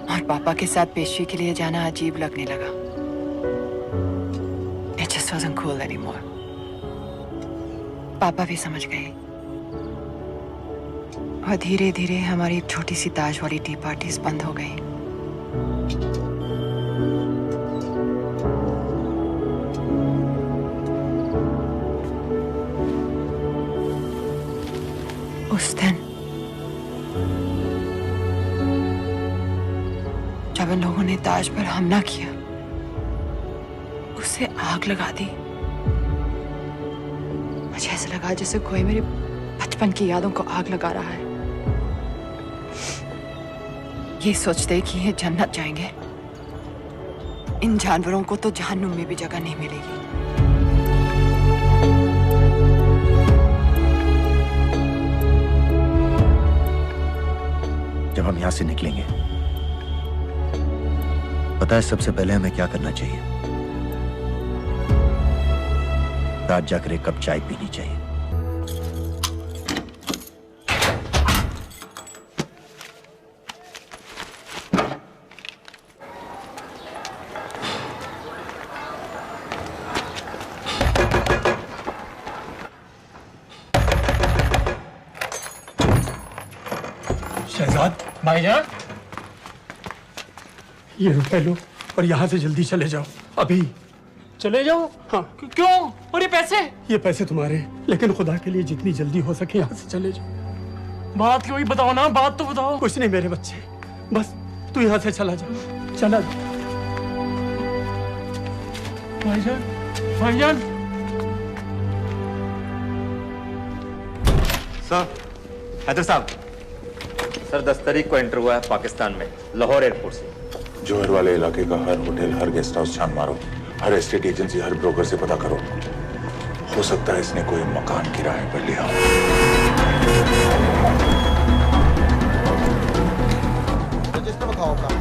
और पापा के साथ पेस्ट्री के लिए जाना अजीब लगने लगा। It just wasn't cool anymore। पापा भी समझ गए और धीरे धीरे हमारी छोटी सी ताज वाली टी पार्टीज बंद हो गई। उस दिन जब इन लोगों ने ताज पर हमला किया, उसे आग लगा दी। मुझे ऐसा लगा जैसे कोई मेरे बचपन की यादों को आग लगा रहा है। ये सोचते कि ये जन्नत जाएंगे, इन जानवरों को तो जहन्नुम में भी जगह नहीं मिलेगी। जब हम यहां से निकलेंगे, पता है सबसे पहले हमें क्या करना चाहिए? रात जाकर एक कप चाय पीनी चाहिए। शहजाद भाईजान, ये रुपए लो और यहाँ से जल्दी चले जाओ। अभी चले जाओ? हाँ। क्यों? और ये पैसे? ये पैसे तुम्हारे, लेकिन खुदा के लिए जितनी जल्दी हो सके यहाँ से चले जाओ। बात क्यों ही बताओ ना, बात तो बताओ। कुछ नहीं मेरे बच्चे, बस तू यहाँ से चला जा, चला जा। भाईजान, भाईजान। सर, हैदर साहब, सर 10 तारीख को एंटर हुआ है पाकिस्तान में, लाहौर एयरपोर्ट से। जोहर वाले इलाके का हर होटल, हर गेस्ट हाउस छान मारो, हर एस्टेट एजेंसी, हर ब्रोकर से पता करो। हो सकता है इसने कोई मकान किराए पर लिया हो। रजिस्टर बताओ का।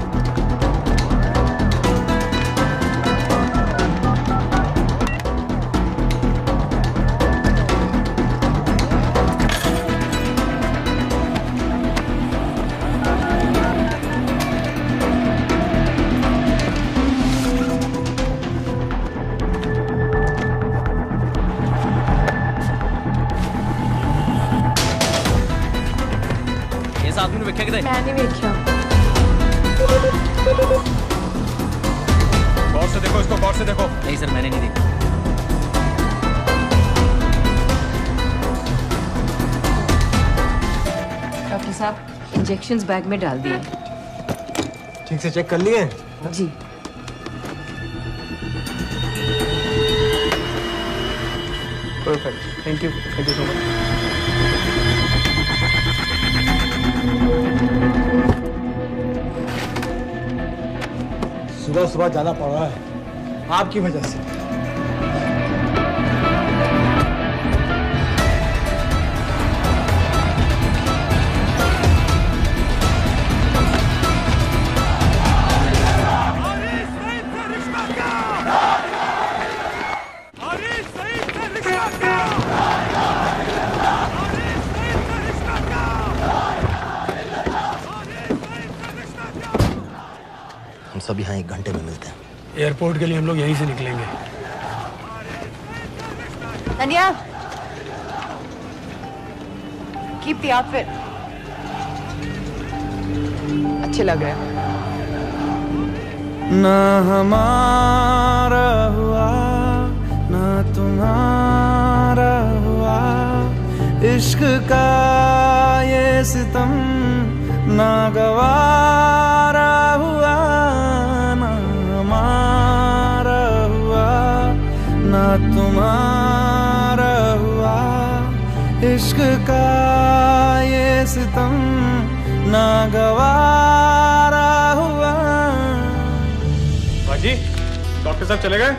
मैं नहीं देखा। गौर से देखो इसको, गौर से देखो। नहीं सर, मैंने नहीं देखा। डॉक्टर साहब, इंजेक्शंस बैग में डाल दिए। ठीक से चेक कर लिए? जी। Perfect, thank you so much. सुबह सुबह जाना पड़ रहा है आपकी वजह से। हम सब यहाँ 1 घंटे में मिलते हैं। एयरपोर्ट के लिए हम लोग यहीं से निकलेंगे। Daniel, keep the outfit. अच्छे लग रहे हैं। ना हमारा हुआ ना तुम्हारा हुआ, इश्क का ये सितम ना गवारा हुआ, ना हमारा हुआ ना तुम्हारा हुआ, इश्क का ये सितम ना गवारा हुआ। बाजी, डॉक्टर साहब चले गए?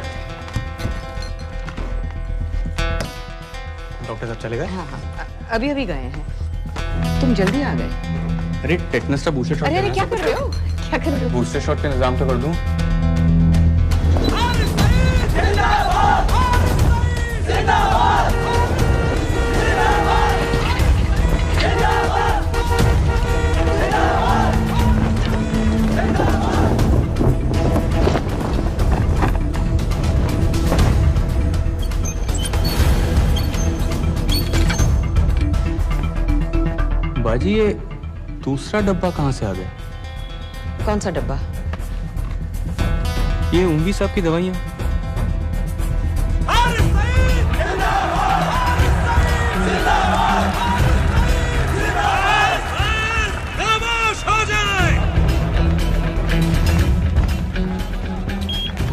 डॉक्टर साहब चले गए? हाँ हाँ, अभी अभी गए हैं। तुम जल्दी आ गए। अरे टेटनस का बूस्टर शॉट। अरे क्या कर रहे हो? क्या कर रहे हो? बूस्टर शॉट का इंतजाम तो कर दूं। बाजी, ये दूसरा डब्बा कहाँ से आ गया? कौन सा डब्बा? ये उंगी साहब की दवाइयाँ।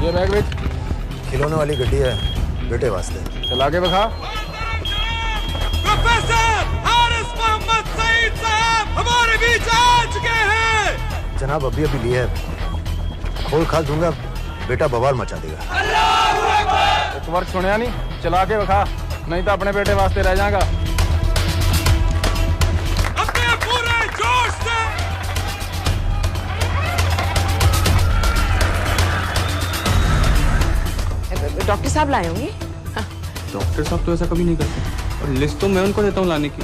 ये बैग विच खिलौने वाली गड्डी है बेटे वास्ते। चला के बखा। हमारे बीच आ चुके हैं। जनाब अभी अभी लिए है, खोल खाल दूंगा बेटा बवाल मचा देगा। एक बार सुनिया नहीं, चला के बखा, नहीं तो अपने बेटे वास्ते रह जाएगा। अपने पूरे जोश से। डॉक्टर साहब लाए होंगे? डॉक्टर साहब तो ऐसा कभी नहीं करते, और लिस्ट तो मैं उनको देता हूँ लाने की।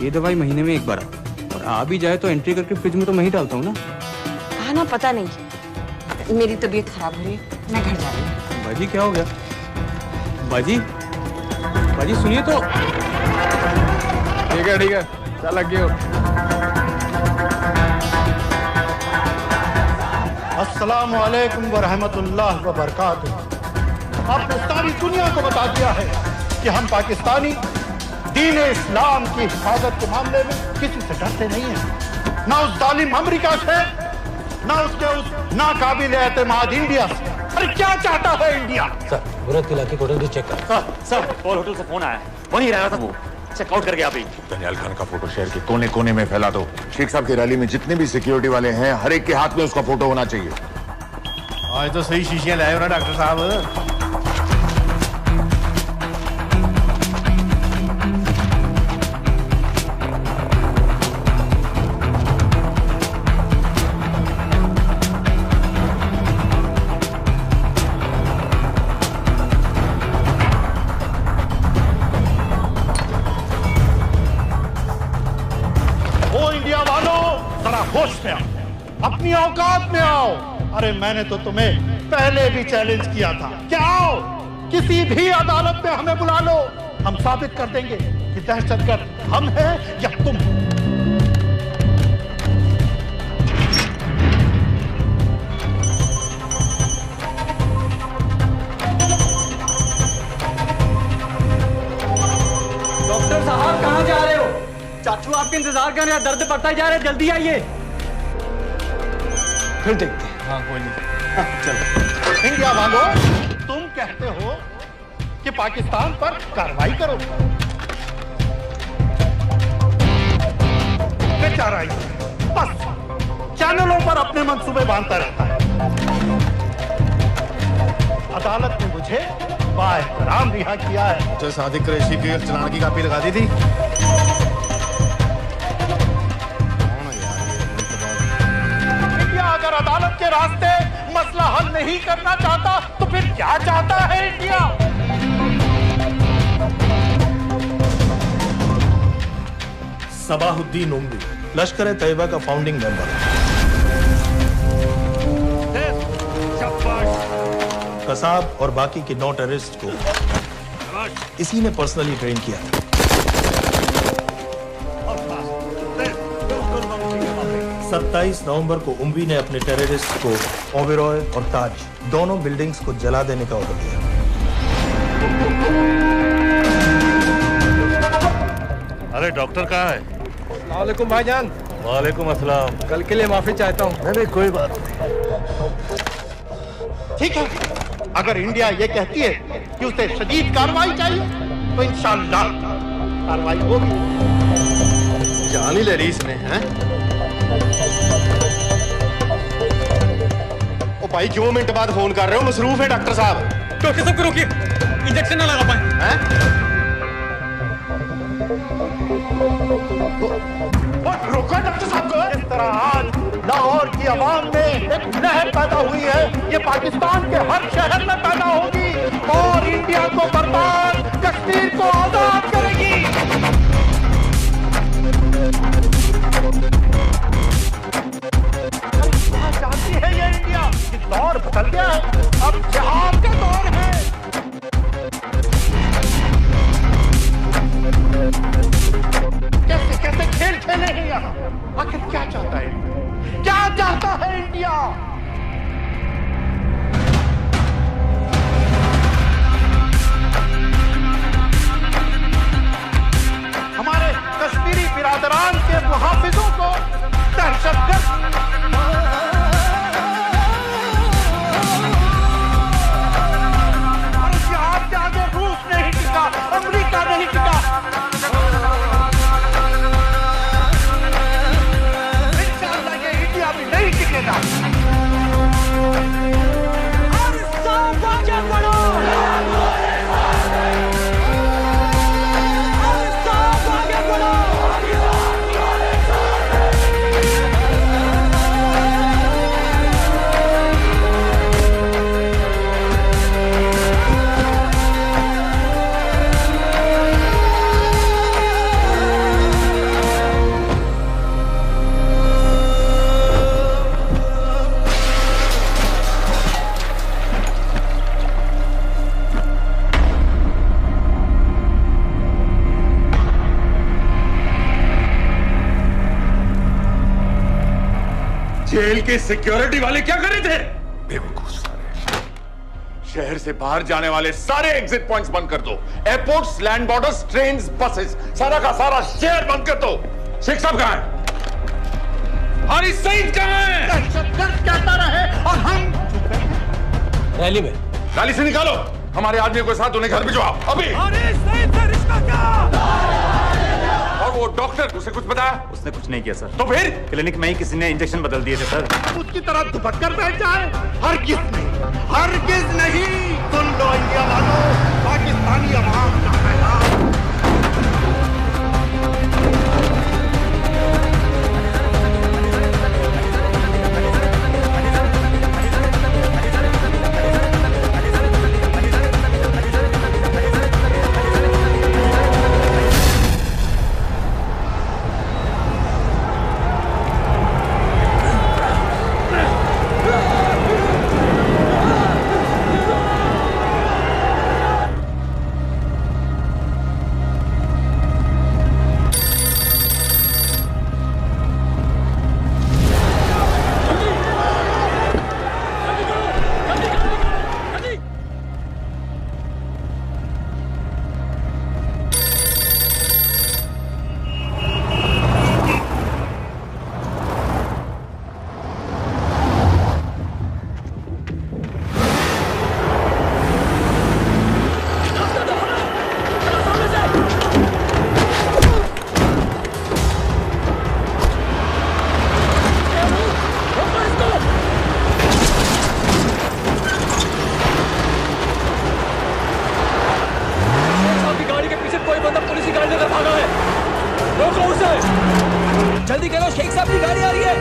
ये दवाई महीने में एक बार आती, और आ भी जाए तो एंट्री करके फ्रिज में तो मैं ही डालता हूँ ना। कहा ना, पता नहीं, मेरी तबीयत खराब हो रही है, मैं घर जा रही हूँ। बाजी क्या हो गया? बाजी, बाजी सुनिए तो। ठीक है चल लग गए हो। अस्सलामु अलैकुम व रहमतुल्लाह व बरकातुहू। आपने सारी दुनिया को बता दिया है कि हम पाकिस्तानी दीन इस्लाम की हिफाजत के मामले में किसी से डरते नहीं हैं, ना उस जालिम अमेरिका से, ना उसके उस नाकाबिल एतमाद इंडिया से। अरे क्या चाहता है इंडिया? सर मुराद के इलाके को होटल चेक कर। सर और होटल से फोन आया, वहीं रह रहा था वो, चेकआउट करके आप ही। दनियाल खान का फोटो शहर के कोने कोने में फैला दो। शेख साहब की रैली में जितने भी सिक्योरिटी वाले हैं, हर एक के हाथ में उसका फोटो होना चाहिए। आज तो सही शीशियां लाए हो ना डॉक्टर साहब। होश में आओ, अपनी औकात में आओ। अरे मैंने तो तुम्हें पहले भी चैलेंज किया था कि आओ किसी भी अदालत में हमें बुला लो, हम साबित कर देंगे कि दहशतगर्द हम हैं या तुम। डॉक्टर साहब कहाँ जा रहे हो? चाचू आपके इंतजार कर रहे हैं, दर्द बढ़ता ही जा रहा है, जल्दी आइए। फिर देखते हैं। हाँ कोई नहीं, चलो। इंडिया वालों, तुम कहते हो कि पाकिस्तान पर कार्रवाई करो, बेचारा बस चैनलों पर अपने मंसूबे बांधता रहता है। अदालत ने मुझे बाएहतराम रिहा किया है। तो सादिक कुरैशी की चलान की कापी लगा दी थी। अगर अदालत के रास्ते मसला हल नहीं करना चाहता तो फिर क्या चाहता है इंडिया? सबाहुद्दीन उमरी लश्कर-ए-तैयबा का फाउंडिंग मेंबर। जब कसाब और बाकी के 9 टेररिस्ट को इसी ने पर्सनली ट्रेन किया था। 27 नवंबर को उम्वी ने अपने टेररिस्ट को ओबेरॉय और ताज दोनों बिल्डिंग्स को जला देने का ऑर्डर दिया। अरे डॉक्टर कहाँ है? वालेकुम भाईजान। वालेकुम अस्सलाम। कल के लिए माफी चाहता हूँ। नहीं कोई बात ठीक है, अगर इंडिया ये कहती है कि उसे शदीद कार्रवाई चाहिए तो इंशाअल्लाह कार्रवाई होगी। जान ही ले रही इसने, हैं? ओ भाई क्यों मिनट बाद फोन कर रहे हो? मसरूफ है डॉक्टर साहब। डॉक्टर साहब को रोकिए, इंजेक्शन ना लगा पाए। हैं? रोका डॉक्टर साहब को। इस तरह आज लाहौर की आवाम में एक लहर पैदा हुई है, ये पाकिस्तान के हर शहर में पैदा होगी और इंडिया को बर्बाद, कश्मीर को आजाद करेगी। चाहती है ये इंडिया कि दौर बदल गया है, अब जिहाद का दौर है। कैसे कैसे खेल खेले हैं यहाँ? आखिर क्या चाहता है? क्या चाहता है इंडिया? हमारे कश्मीरी बिरादरान के मुहाफिजों को दहशतगर्द और जिहाद के आगे रूस नहीं टिका, अमेरिका नहीं टिका। नहीं टिकेगा। और सब आगे बढ़ो। और सब आगे बढ़ो। जेल के सिक्योरिटी वाले क्या कर रहे थे? बेवकूफ सारे। शहर से बाहर जाने वाले सारे एग्जिट पॉइंट्स बंद कर दो। Airports, land borders, trains, buses, सारा का सारा शहर बंद कर दो। शेख साहब कहां है? हारिस सईद कहां है? दहशतगर्द कहता रहे और हम रैली में। रैली से निकालो हमारे आदमियों के साथ, उन्हें घर भिजवाओ अभी। हारिस सईद से रिश्ता क्या? और वो डॉक्टर, उसे कुछ बताया? उसने कुछ नहीं किया सर। तो फिर क्लिनिक में ही किसी ने इंजेक्शन बदल दिए थे सर। उसकी तरह दुपट कर बैठ जाए? हरगिज़ नहीं, हरगिज़ नहीं। सुन लो इंडिया वालों, पाकिस्तानी अवाम का पैगाम। जल्दी करो, शेख साहब की गाड़ी आ रही है।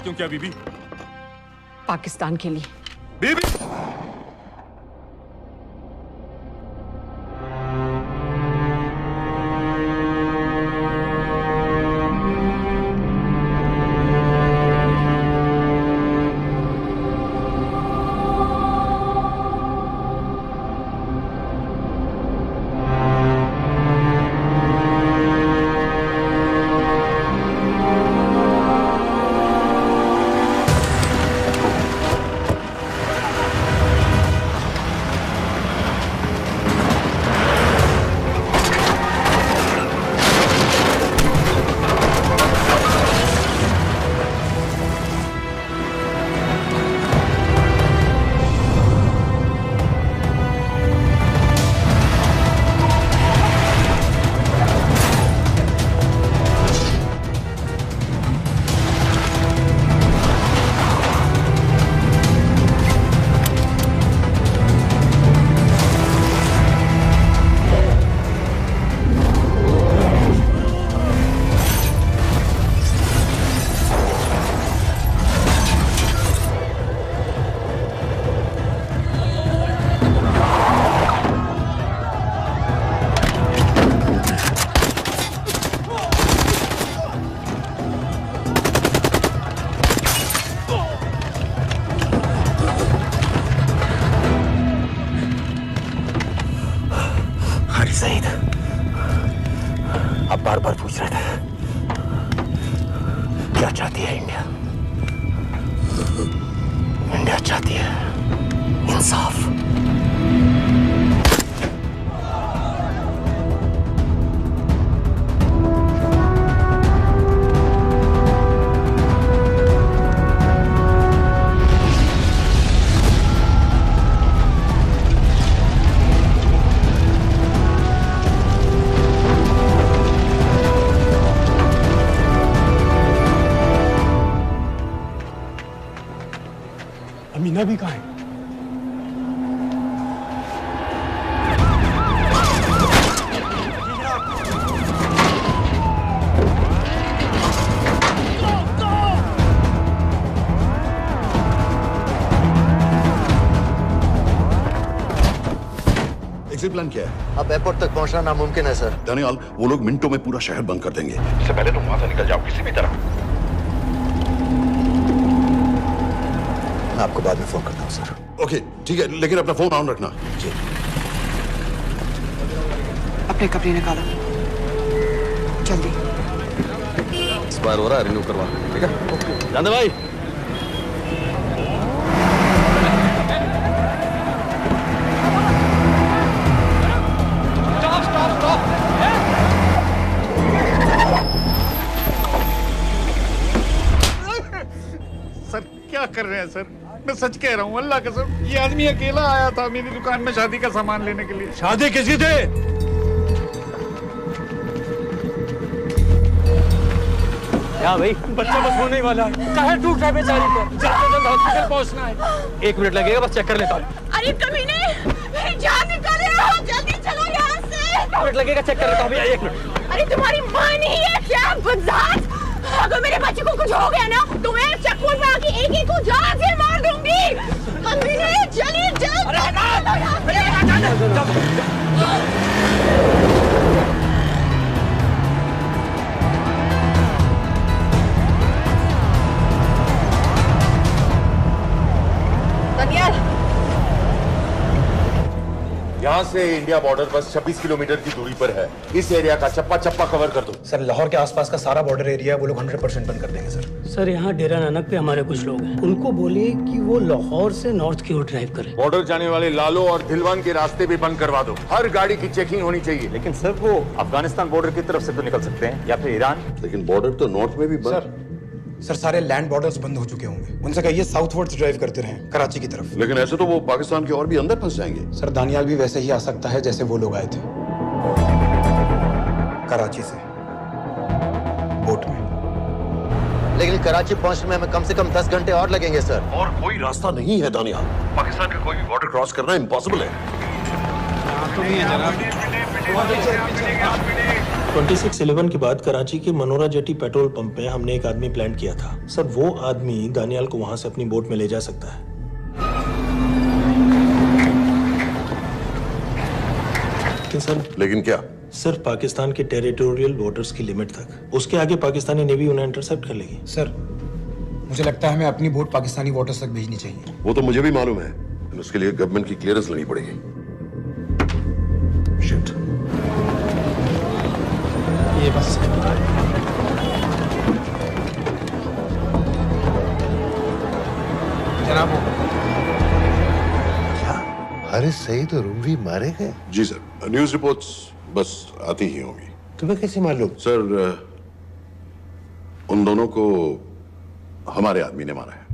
क्यों किया बीबी? पाकिस्तान के लिए। बीबी बार बार पूछ रहे थे क्या चाहती है इंडिया। इंडिया चाहती है इंसाफ। अमीना भी कहाँ है? एग्जिट प्लान क्या है? अब एयरपोर्ट तक पहुंचना नामुमकिन है सर। दानियाल, वो लोग मिनटों में पूरा शहर बंद कर देंगे। इससे पहले तुम वहां से निकल जाओ किसी भी तरह। मैं आपको बाद में फोन करता हूँ सर। ओके ठीक है, लेकिन अपना फोन ऑन रखना। जी। अपने कपड़े निकालो जल्दी। एक्सपायर हो रहा है, रिन्यू करवा। ठीक है जान दे भाई। सर क्या कर रहे हैं सर? मैं सच कह रहा हूँ, अल्लाह कसम, ये आदमी अकेला आया था मेरी दुकान में शादी का सामान लेने के लिए। शादी किसकी थी? क्या भाई? बच्चा बस होने वाला है। काहे टूट रहा है बेचारी पर? जल्द से जल्द हॉस्पिटल पहुंचना है। 1 मिनट लगेगा, बस चेक कर लेता हूँ। अरे कमीने, मेरी जान निकाल रहे हो, जल्दी चलो यहाँ से। 1 मिनट लगेगा, चेक कर लेता हूँ भैया, 1 मिनट। अरे तुम्हारी माँ नहीं है क्या बदजात? अगर मेरे बच्चे को कुछ हो गया ना तो मैं चक्कू में आके एक को जान से मार दूंगी। कमीने चलिए जल्द। दानियाल, यहाँ से इंडिया बॉर्डर बस 26 किलोमीटर की दूरी पर है। इस एरिया का चप्पा चप्पा कवर कर दो। सर लाहौर के आसपास का सारा बॉर्डर एरिया वो लोग 100% बंद कर देंगे सर। सर यहाँ डेरा नानक पे हमारे कुछ लोग हैं, उनको बोलिए कि वो लाहौर से नॉर्थ की ओर ड्राइव करें। बॉर्डर जाने वाले लालो और दिलवान के रास्ते भी बंद करवा दो। हर गाड़ी की चेकिंग होनी चाहिए। लेकिन सर वो अफगानिस्तान बॉर्डर की तरफ से तो निकल सकते हैं, या फिर ईरान। लेकिन बॉर्डर तो नॉर्थ में भी बंद। सर सारे लैंड बॉर्डर्स बंद हो चुके होंगे। उनसे कहिए साउथवर्ड्स ड्राइव करते रहें कराची की तरफ। लेकिन ऐसे तो वो पाकिस्तान के और भी अंदर फंस जाएंगे। सर दानियाल भी वैसे ही आ सकता है जैसे वो लोग आए थे, कराची से बोट में। लेकिन कराची पहुंचने में हमें कम से कम 10 घंटे और लगेंगे सर। और कोई रास्ता नहीं है दानियाल। पाकिस्तान का कोई भी बॉर्डर क्रॉस करना इम्पॉसिबल है। 26/11 के बाद कराची के मनोरा जेटी पेट्रोल पंप में हमने एक आदमी प्लांट किया था सर। वो आदमी दानियाल को वहां से अपनी बोट में ले जा सकता है। लेकिन क्या? सिर्फ पाकिस्तान के टेरिटोरियल वाटर्स की लिमिट तक। उसके आगे पाकिस्तानी नेवी उन्हें इंटरसेप्ट कर लेगी। सर मुझे लगता है हमें अपनी बोट पाकिस्तानी वाटर्स तक भेजनी चाहिए। वो तो मुझे भी मालूम है, उसके लिए गवर्नमेंट की क्लियरेंस लेनी पड़ेगी। शिट। ये बस जनाब। क्या हारिस सईद और उमवी मारे गए? जी सर, न्यूज़ रिपोर्ट्स बस आती ही होंगी। तुम्हें कैसे मालूम? सर उन दोनों को हमारे आदमी ने मारा है।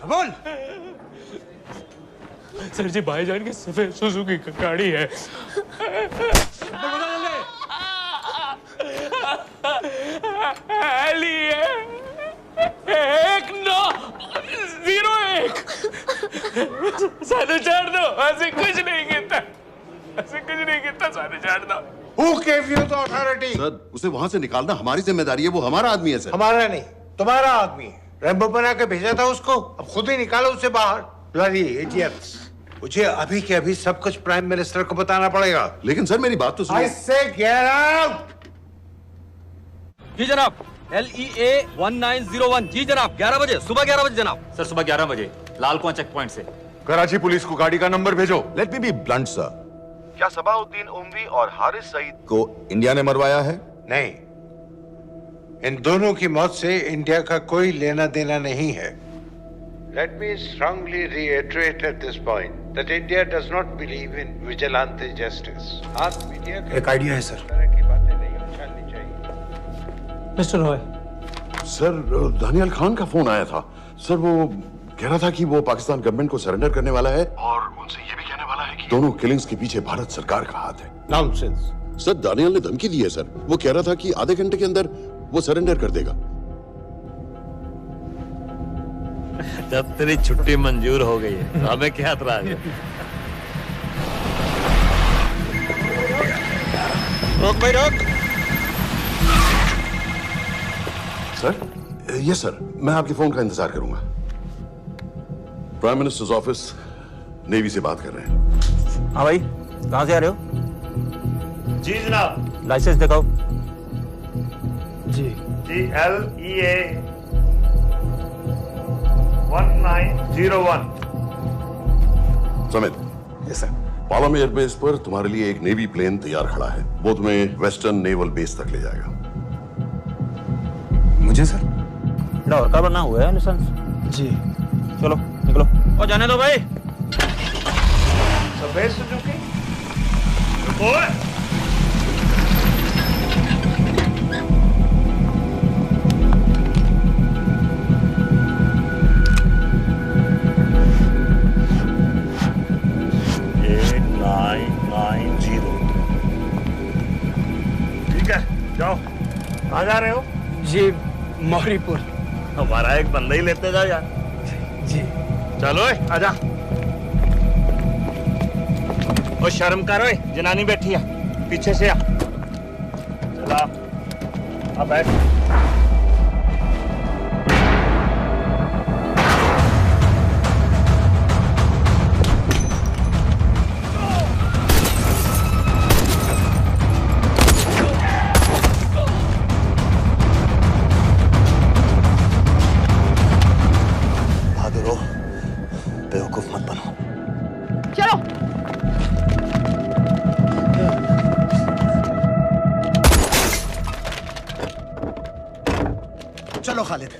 बोल। सर जी भाईजान की सफेद सुजुकी की गाड़ी है। एली है 1901। सारे छोड़ दो, ऐसे कुछ नहीं कहता, ऐसे कुछ नहीं कहता, सारे छोड़ दो। Who gave you the authority? Sir उसे वहां से निकालना हमारी जिम्मेदारी है, वो हमारा आदमी है सर। हमारा नहीं, तुम्हारा आदमी है। रैम्बो बना के भेजा था उसको, अब खुद ही निकालो उसे बाहर। Bloody idiots! मुझे अभी के अभी सब कुछ प्राइम मिनिस्टर को बताना पड़ेगा। लेकिन सर मेरी बात तो सुनो। I say get out! जी जनाब। LEA 1901। जी जनाब, 11 बजे, सुबह 11 बजे जनाब। सर सुबह 11 बजे लालकुआं चेक पॉइंट से। कराची पुलिस को गाड़ी का नंबर भेजो। Let me be blunt sir, क्या सबाउद्दीन उमवी और हारिस सईद को इंडिया ने मरवाया है? नहीं, इन दोनों की मौत से इंडिया का कोई लेना देना नहीं है। Let me strongly reiterate at this point that India does not believe in vigilante justice. आप मीडिया एक आइडिया है सर। की बातें नहीं उछालनी चाहिए। मिस्टर रॉय। सर दानियाल खान का फोन आया था सर, वो कह रहा था कि वो पाकिस्तान गवर्नमेंट को सरेंडर करने वाला है और उनसे ये भी कहने वाला है कि दोनों किलिंग्स के पीछे भारत सरकार का हाथ है। नॉनसेंस। सर दानियाल ने धमकी दी है सर, वो कह रहा था कि आधे घंटे के अंदर वो सरेंडर कर देगा। जब तेरी छुट्टी मंजूर हो गई है हमें क्या एतराज है? रोक भाई रोक। सर यस सर, मैं आपके फोन का इंतजार करूंगा। प्राइम मिनिस्टर्स ऑफिस नेवी से बात कर रहे हैं। हाँ भाई, कहाँ से आ रहे हो? जी जनाब। लाइसेंस दिखाओ। जी LEA 1901। Samit. Yes sir. Palam airbase पर तुम्हारे लिए एक नेवी प्लेन तैयार खड़ा है, वो तुम्हें वेस्टर्न नेवल बेस तक ले जाएगा। मुझे सर? लाहौर का बना हुआ है लाइसेंस। जी चलो निकलो। और जाने दो भाई। सफेद सुजुकी। ठीक है, जाओ। कहाँ जा रहे हो? जी मौरीपुर। हमारा एक बंदा ही लेते जाओ यार। जी चलो आजा। ओ शर्म करो, जनानी बैठी है पीछे से आ। चला अब बैठ। बेवकूफ मत बनो। चलो। चलो खालिद।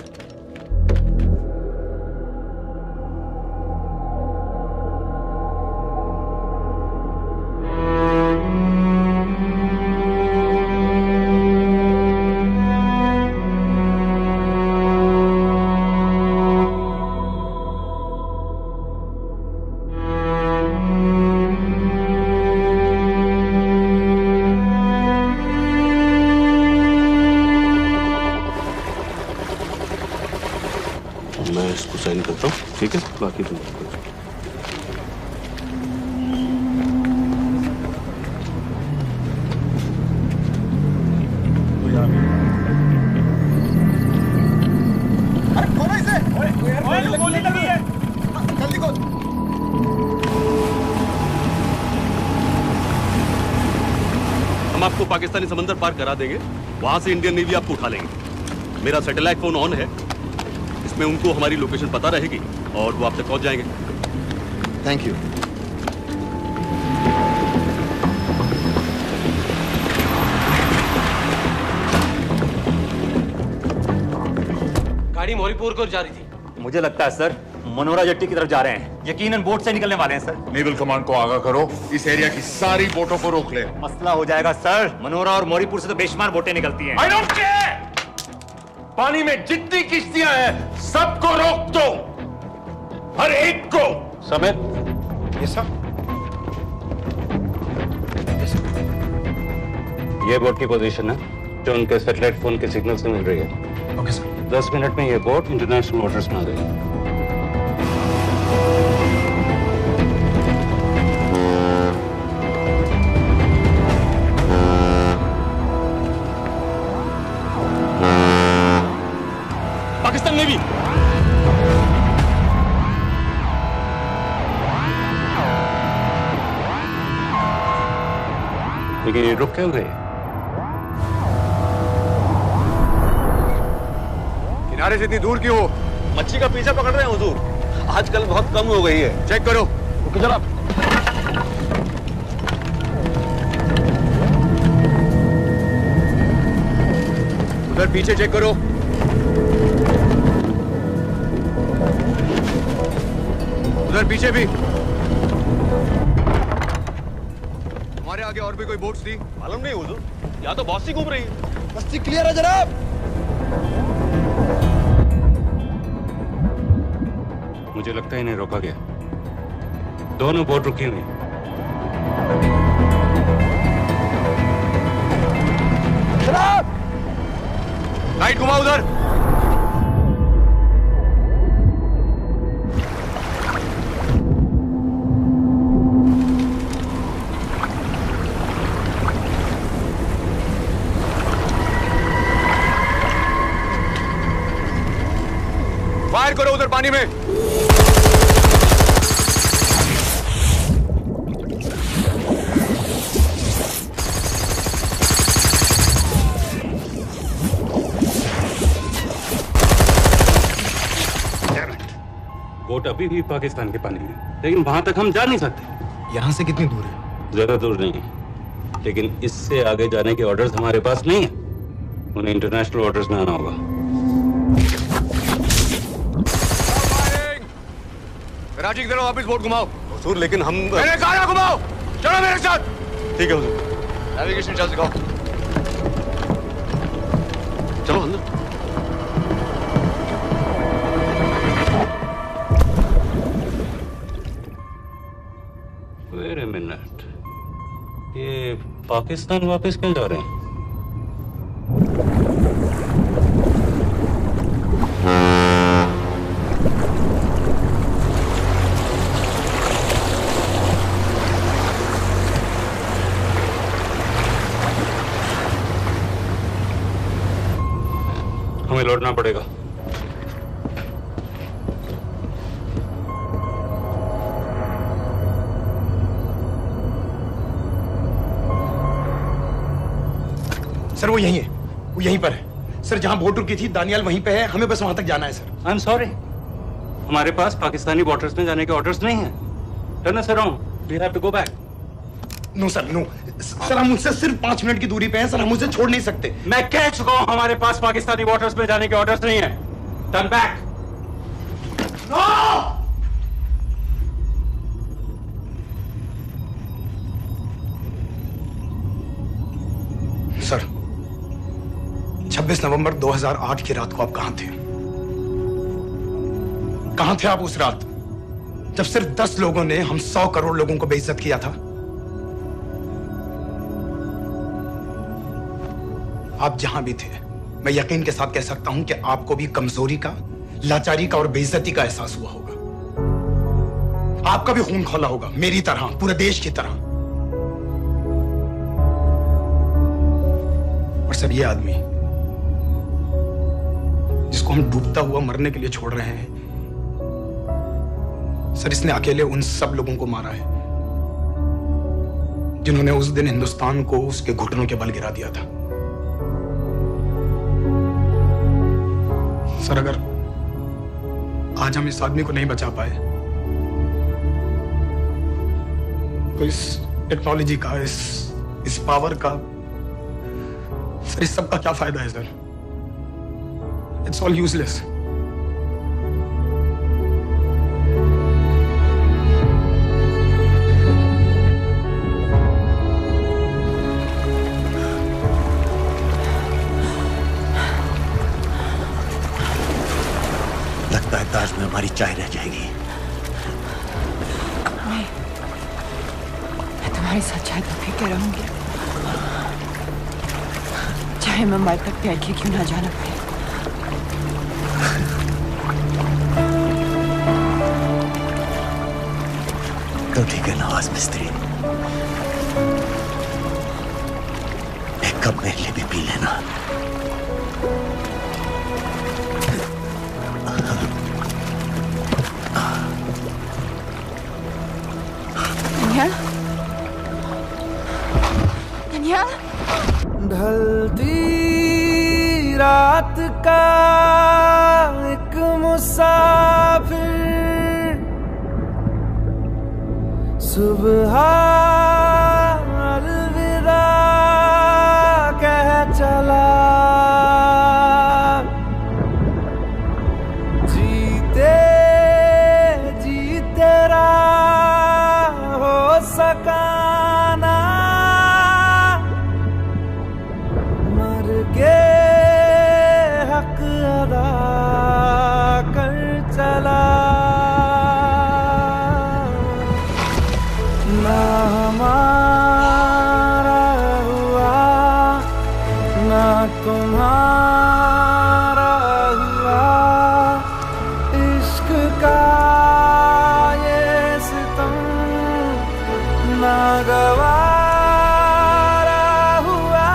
मैं इसको साइन करता हूँ, ठीक है? बाकी तुम बात करो। अरे खोलो इसे। ओए गोली लगी है। जल्दी खोल। हम आपको पाकिस्तानी समंदर पार करा देंगे, वहां से इंडियन नेवी आपको उठा लेंगे। मेरा सैटेलाइट फोन ऑन है, इसमें उनको हमारी लोकेशन पता रहेगी और वो आप तक पहुंच जाएंगे। Thank you. गाड़ी मौरीपुर को जा रही थी। मुझे लगता है सर मनोरा जेट्टी की तरफ जा रहे हैं, यकीनन बोट से निकलने वाले हैं सर। नेवल कमांड को आगाह करो, इस एरिया की सारी बोटों को रोक ले। मसला हो जाएगा सर, मनोरा और मौरीपुर से तो बेशुमार बोटें निकलती हैं। I don't care! पानी में जितनी किश्तियां हैं सबको रोक दो, हर एक को। समेत ये सब ये बोट की पोजीशन है जो उनके सैटेलाइट फोन के सिग्नल से मिल रही है। Okay sir. 10 मिनट में ये बोट इंटरनेशनल वाटर्स में आ गई। पाकिस्तान नेवी। लेकिन ये रुक क्यों गए? किनारे से इतनी दूर क्यों हो? मच्छी का पीछा पकड़ रहे हैं हुजूर, आजकल बहुत कम हो गई है। चेक करो। ओके जनाब। उधर पीछे चेक करो। उधर पीछे भी। हमारे आगे और भी कोई बोट्स थी? मालूम नहीं हुजूर, यहाँ तो बहुत सी घूम रही है। बस्ती क्लियर है जनाब। मुझे लगता है इन्हें रोका गया, दोनों बोट रुकी हुई। जनाब लाइट घुमा उधर। फायर करो उधर पानी में। बोट अभी भी पाकिस्तान के पानी में, लेकिन वहां तक हम जा नहीं सकते। यहाँ से कितनी दूर है? ज्यादा दूर नहीं है, लेकिन इससे आगे जाने के ऑर्डर्स हमारे पास नहीं है। उन्हें इंटरनेशनल वाटर्स में आना होगा। राजी की तरफ वापस बोट घुमाओ। हुजूर लेकिन हम मैंने कहा ना घुमाओ। चलो मेरे साथ। ठीक है हुजूर। नेविगेशन चार्ज दिखाओ। चलो अंदर। वेट अ मिनट, ये पाकिस्तान वापस क्यों जा रहे हैं? हमें लौटना पड़ेगा। सर वो यहीं है, वो यहीं पर है। सर जहां बोट रुकी थी दानियाल वहीं पे है, हमें बस वहां तक जाना है सर। आई एम सॉरी, हमारे पास पाकिस्तानी वाटर्स में जाने के ऑर्डर्स नहीं है। Turn us around, we have to go back. No sir no sir, हम उनसे सिर्फ 5 मिनट की दूरी पे हैं सर, हम उसे छोड़ नहीं सकते। मैं कह चुका हूं हमारे पास पाकिस्तानी वाटर्स में जाने के ऑर्डर्स नहीं है। Turn back. सर 26 नवंबर 2008 की रात को आप कहां थे? कहां थे आप उस रात जब सिर्फ 10 लोगों ने हम 100 करोड़ लोगों को बेइज्जत किया था? आप जहां भी थे, मैं यकीन के साथ कह सकता हूं कि आपको भी कमजोरी का, लाचारी का और बेइज्जती का एहसास हुआ होगा। आपका भी खून खौला होगा, मेरी तरह, पूरे देश की तरह। और सर ये आदमी जिसको हम डूबता हुआ मरने के लिए छोड़ रहे हैं, सर इसने अकेले उन सब लोगों को मारा है जिन्होंने उस दिन हिंदुस्तान को उसके घुटनों के बल गिरा दिया था। सर अगर आज हम इस आदमी को नहीं बचा पाए तो इस टेक्नोलॉजी का, इस पावर का, सर इस सब का क्या फायदा है सर? It's all useless. लगता है ताज में हमारी चाय रह जाएगी। मैं तुम्हारी सच्चाई तो फिर रहूंगी, चाहे मैं मर तक प्यार के क्यों ना जाना पड़े। तो ठीक है नवाज मिस्त्री, एक कप मेरे लिए भी पी लेना। ढलती रात का एक मुसाफिर सुबह अलविदा कह चला, जीते जी तेरा हो सका ना, मर के हक अदा कर चला। ना हमारा हुआ ना तुम्हारा हुआ, इश्क का ये सितम ना गवारा हुआ।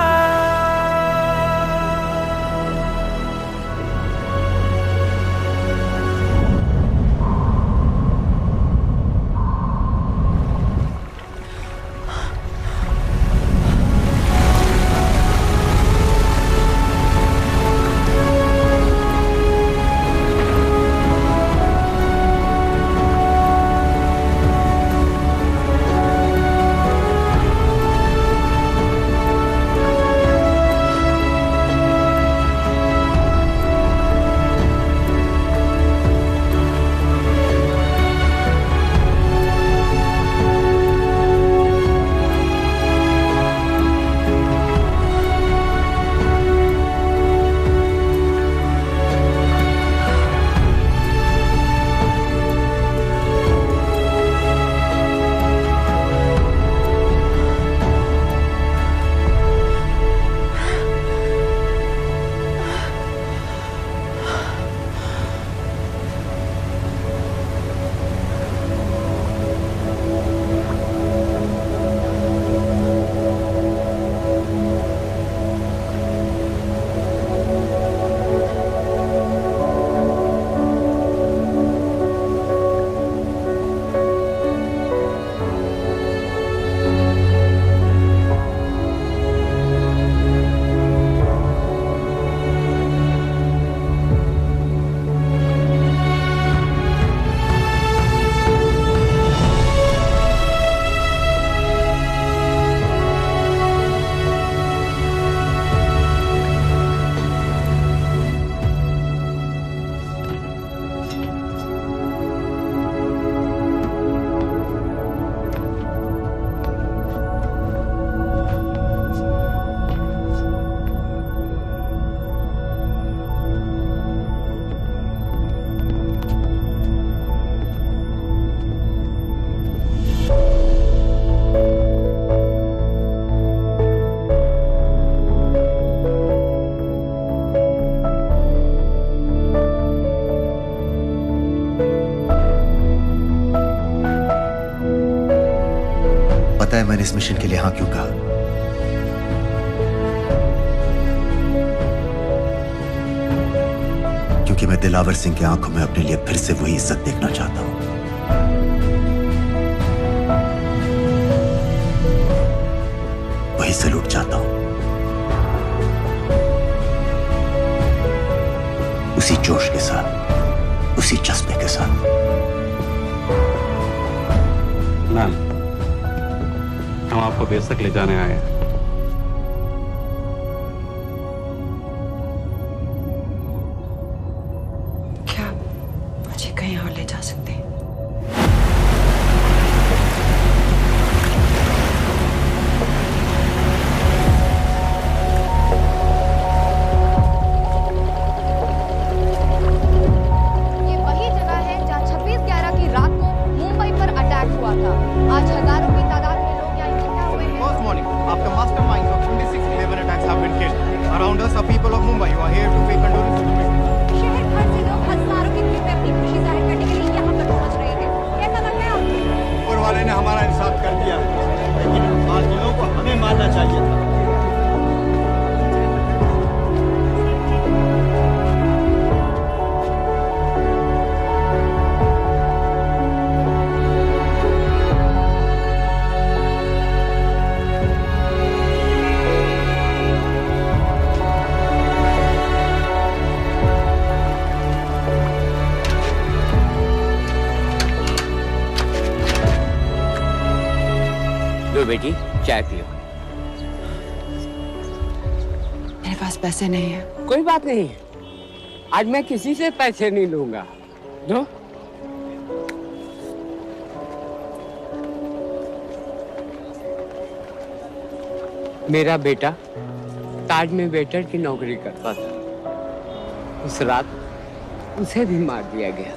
पता है मैंने इस मिशन के लिए हाँ क्यों कहा? क्योंकि मैं दिलावर सिंह की आंखों में अपने लिए फिर से वही इज्जत देखना चाहता हूं। वही सैल्यूट चाहता हूं, उसी जोश के साथ, उसी जज्बे के साथ। मैम, हम आपको बेस तक ले जाने आए हैं। क्या मुझे कहीं और ले जा सकते हैं? ये वही जगह है जहां 26/11 की रात को मुंबई पर अटैक हुआ था। आज हजारों की तादाद में लोग यहाँ इकट्ठा हुए हैं। First morning, after masterminds of 26/11 attacks have been killed, around us are people of Mumbai who are here to pay condolence to the victims. शहर भर से लोग हजारों की भीड़ में अपनी खुशी जाहिर करने के लिए यहाँ पर पहुँच रहे हैं। कैसा लगता है आपको? ऊपर वाले ने हमारा इंसाफ कर दिया, लेकिन इन फाजिलों को हमें मारना चाहिए था। लो बेटी, चाय पियो। मेरे पास पैसे नहीं है। कोई बात नहीं, आज मैं किसी से पैसे नहीं लूंगा। लो। मेरा बेटा ताज में वेटर की नौकरी करता था। उस रात उसे भी मार दिया गया।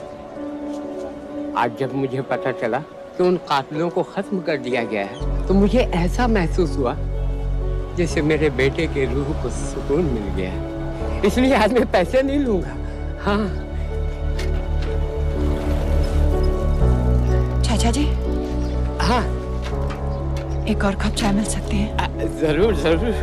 आज जब मुझे पता चला कि उन कातिलों को खत्म कर दिया गया है, तो मुझे ऐसा महसूस हुआ जैसे मेरे बेटे के रूह को सुकून मिल गया है। इसलिए आज मैं पैसे नहीं लूंगा। हाँ। चाचा जी। हाँ। एक और कप चाय मिल सकती है? जरूर जरूर।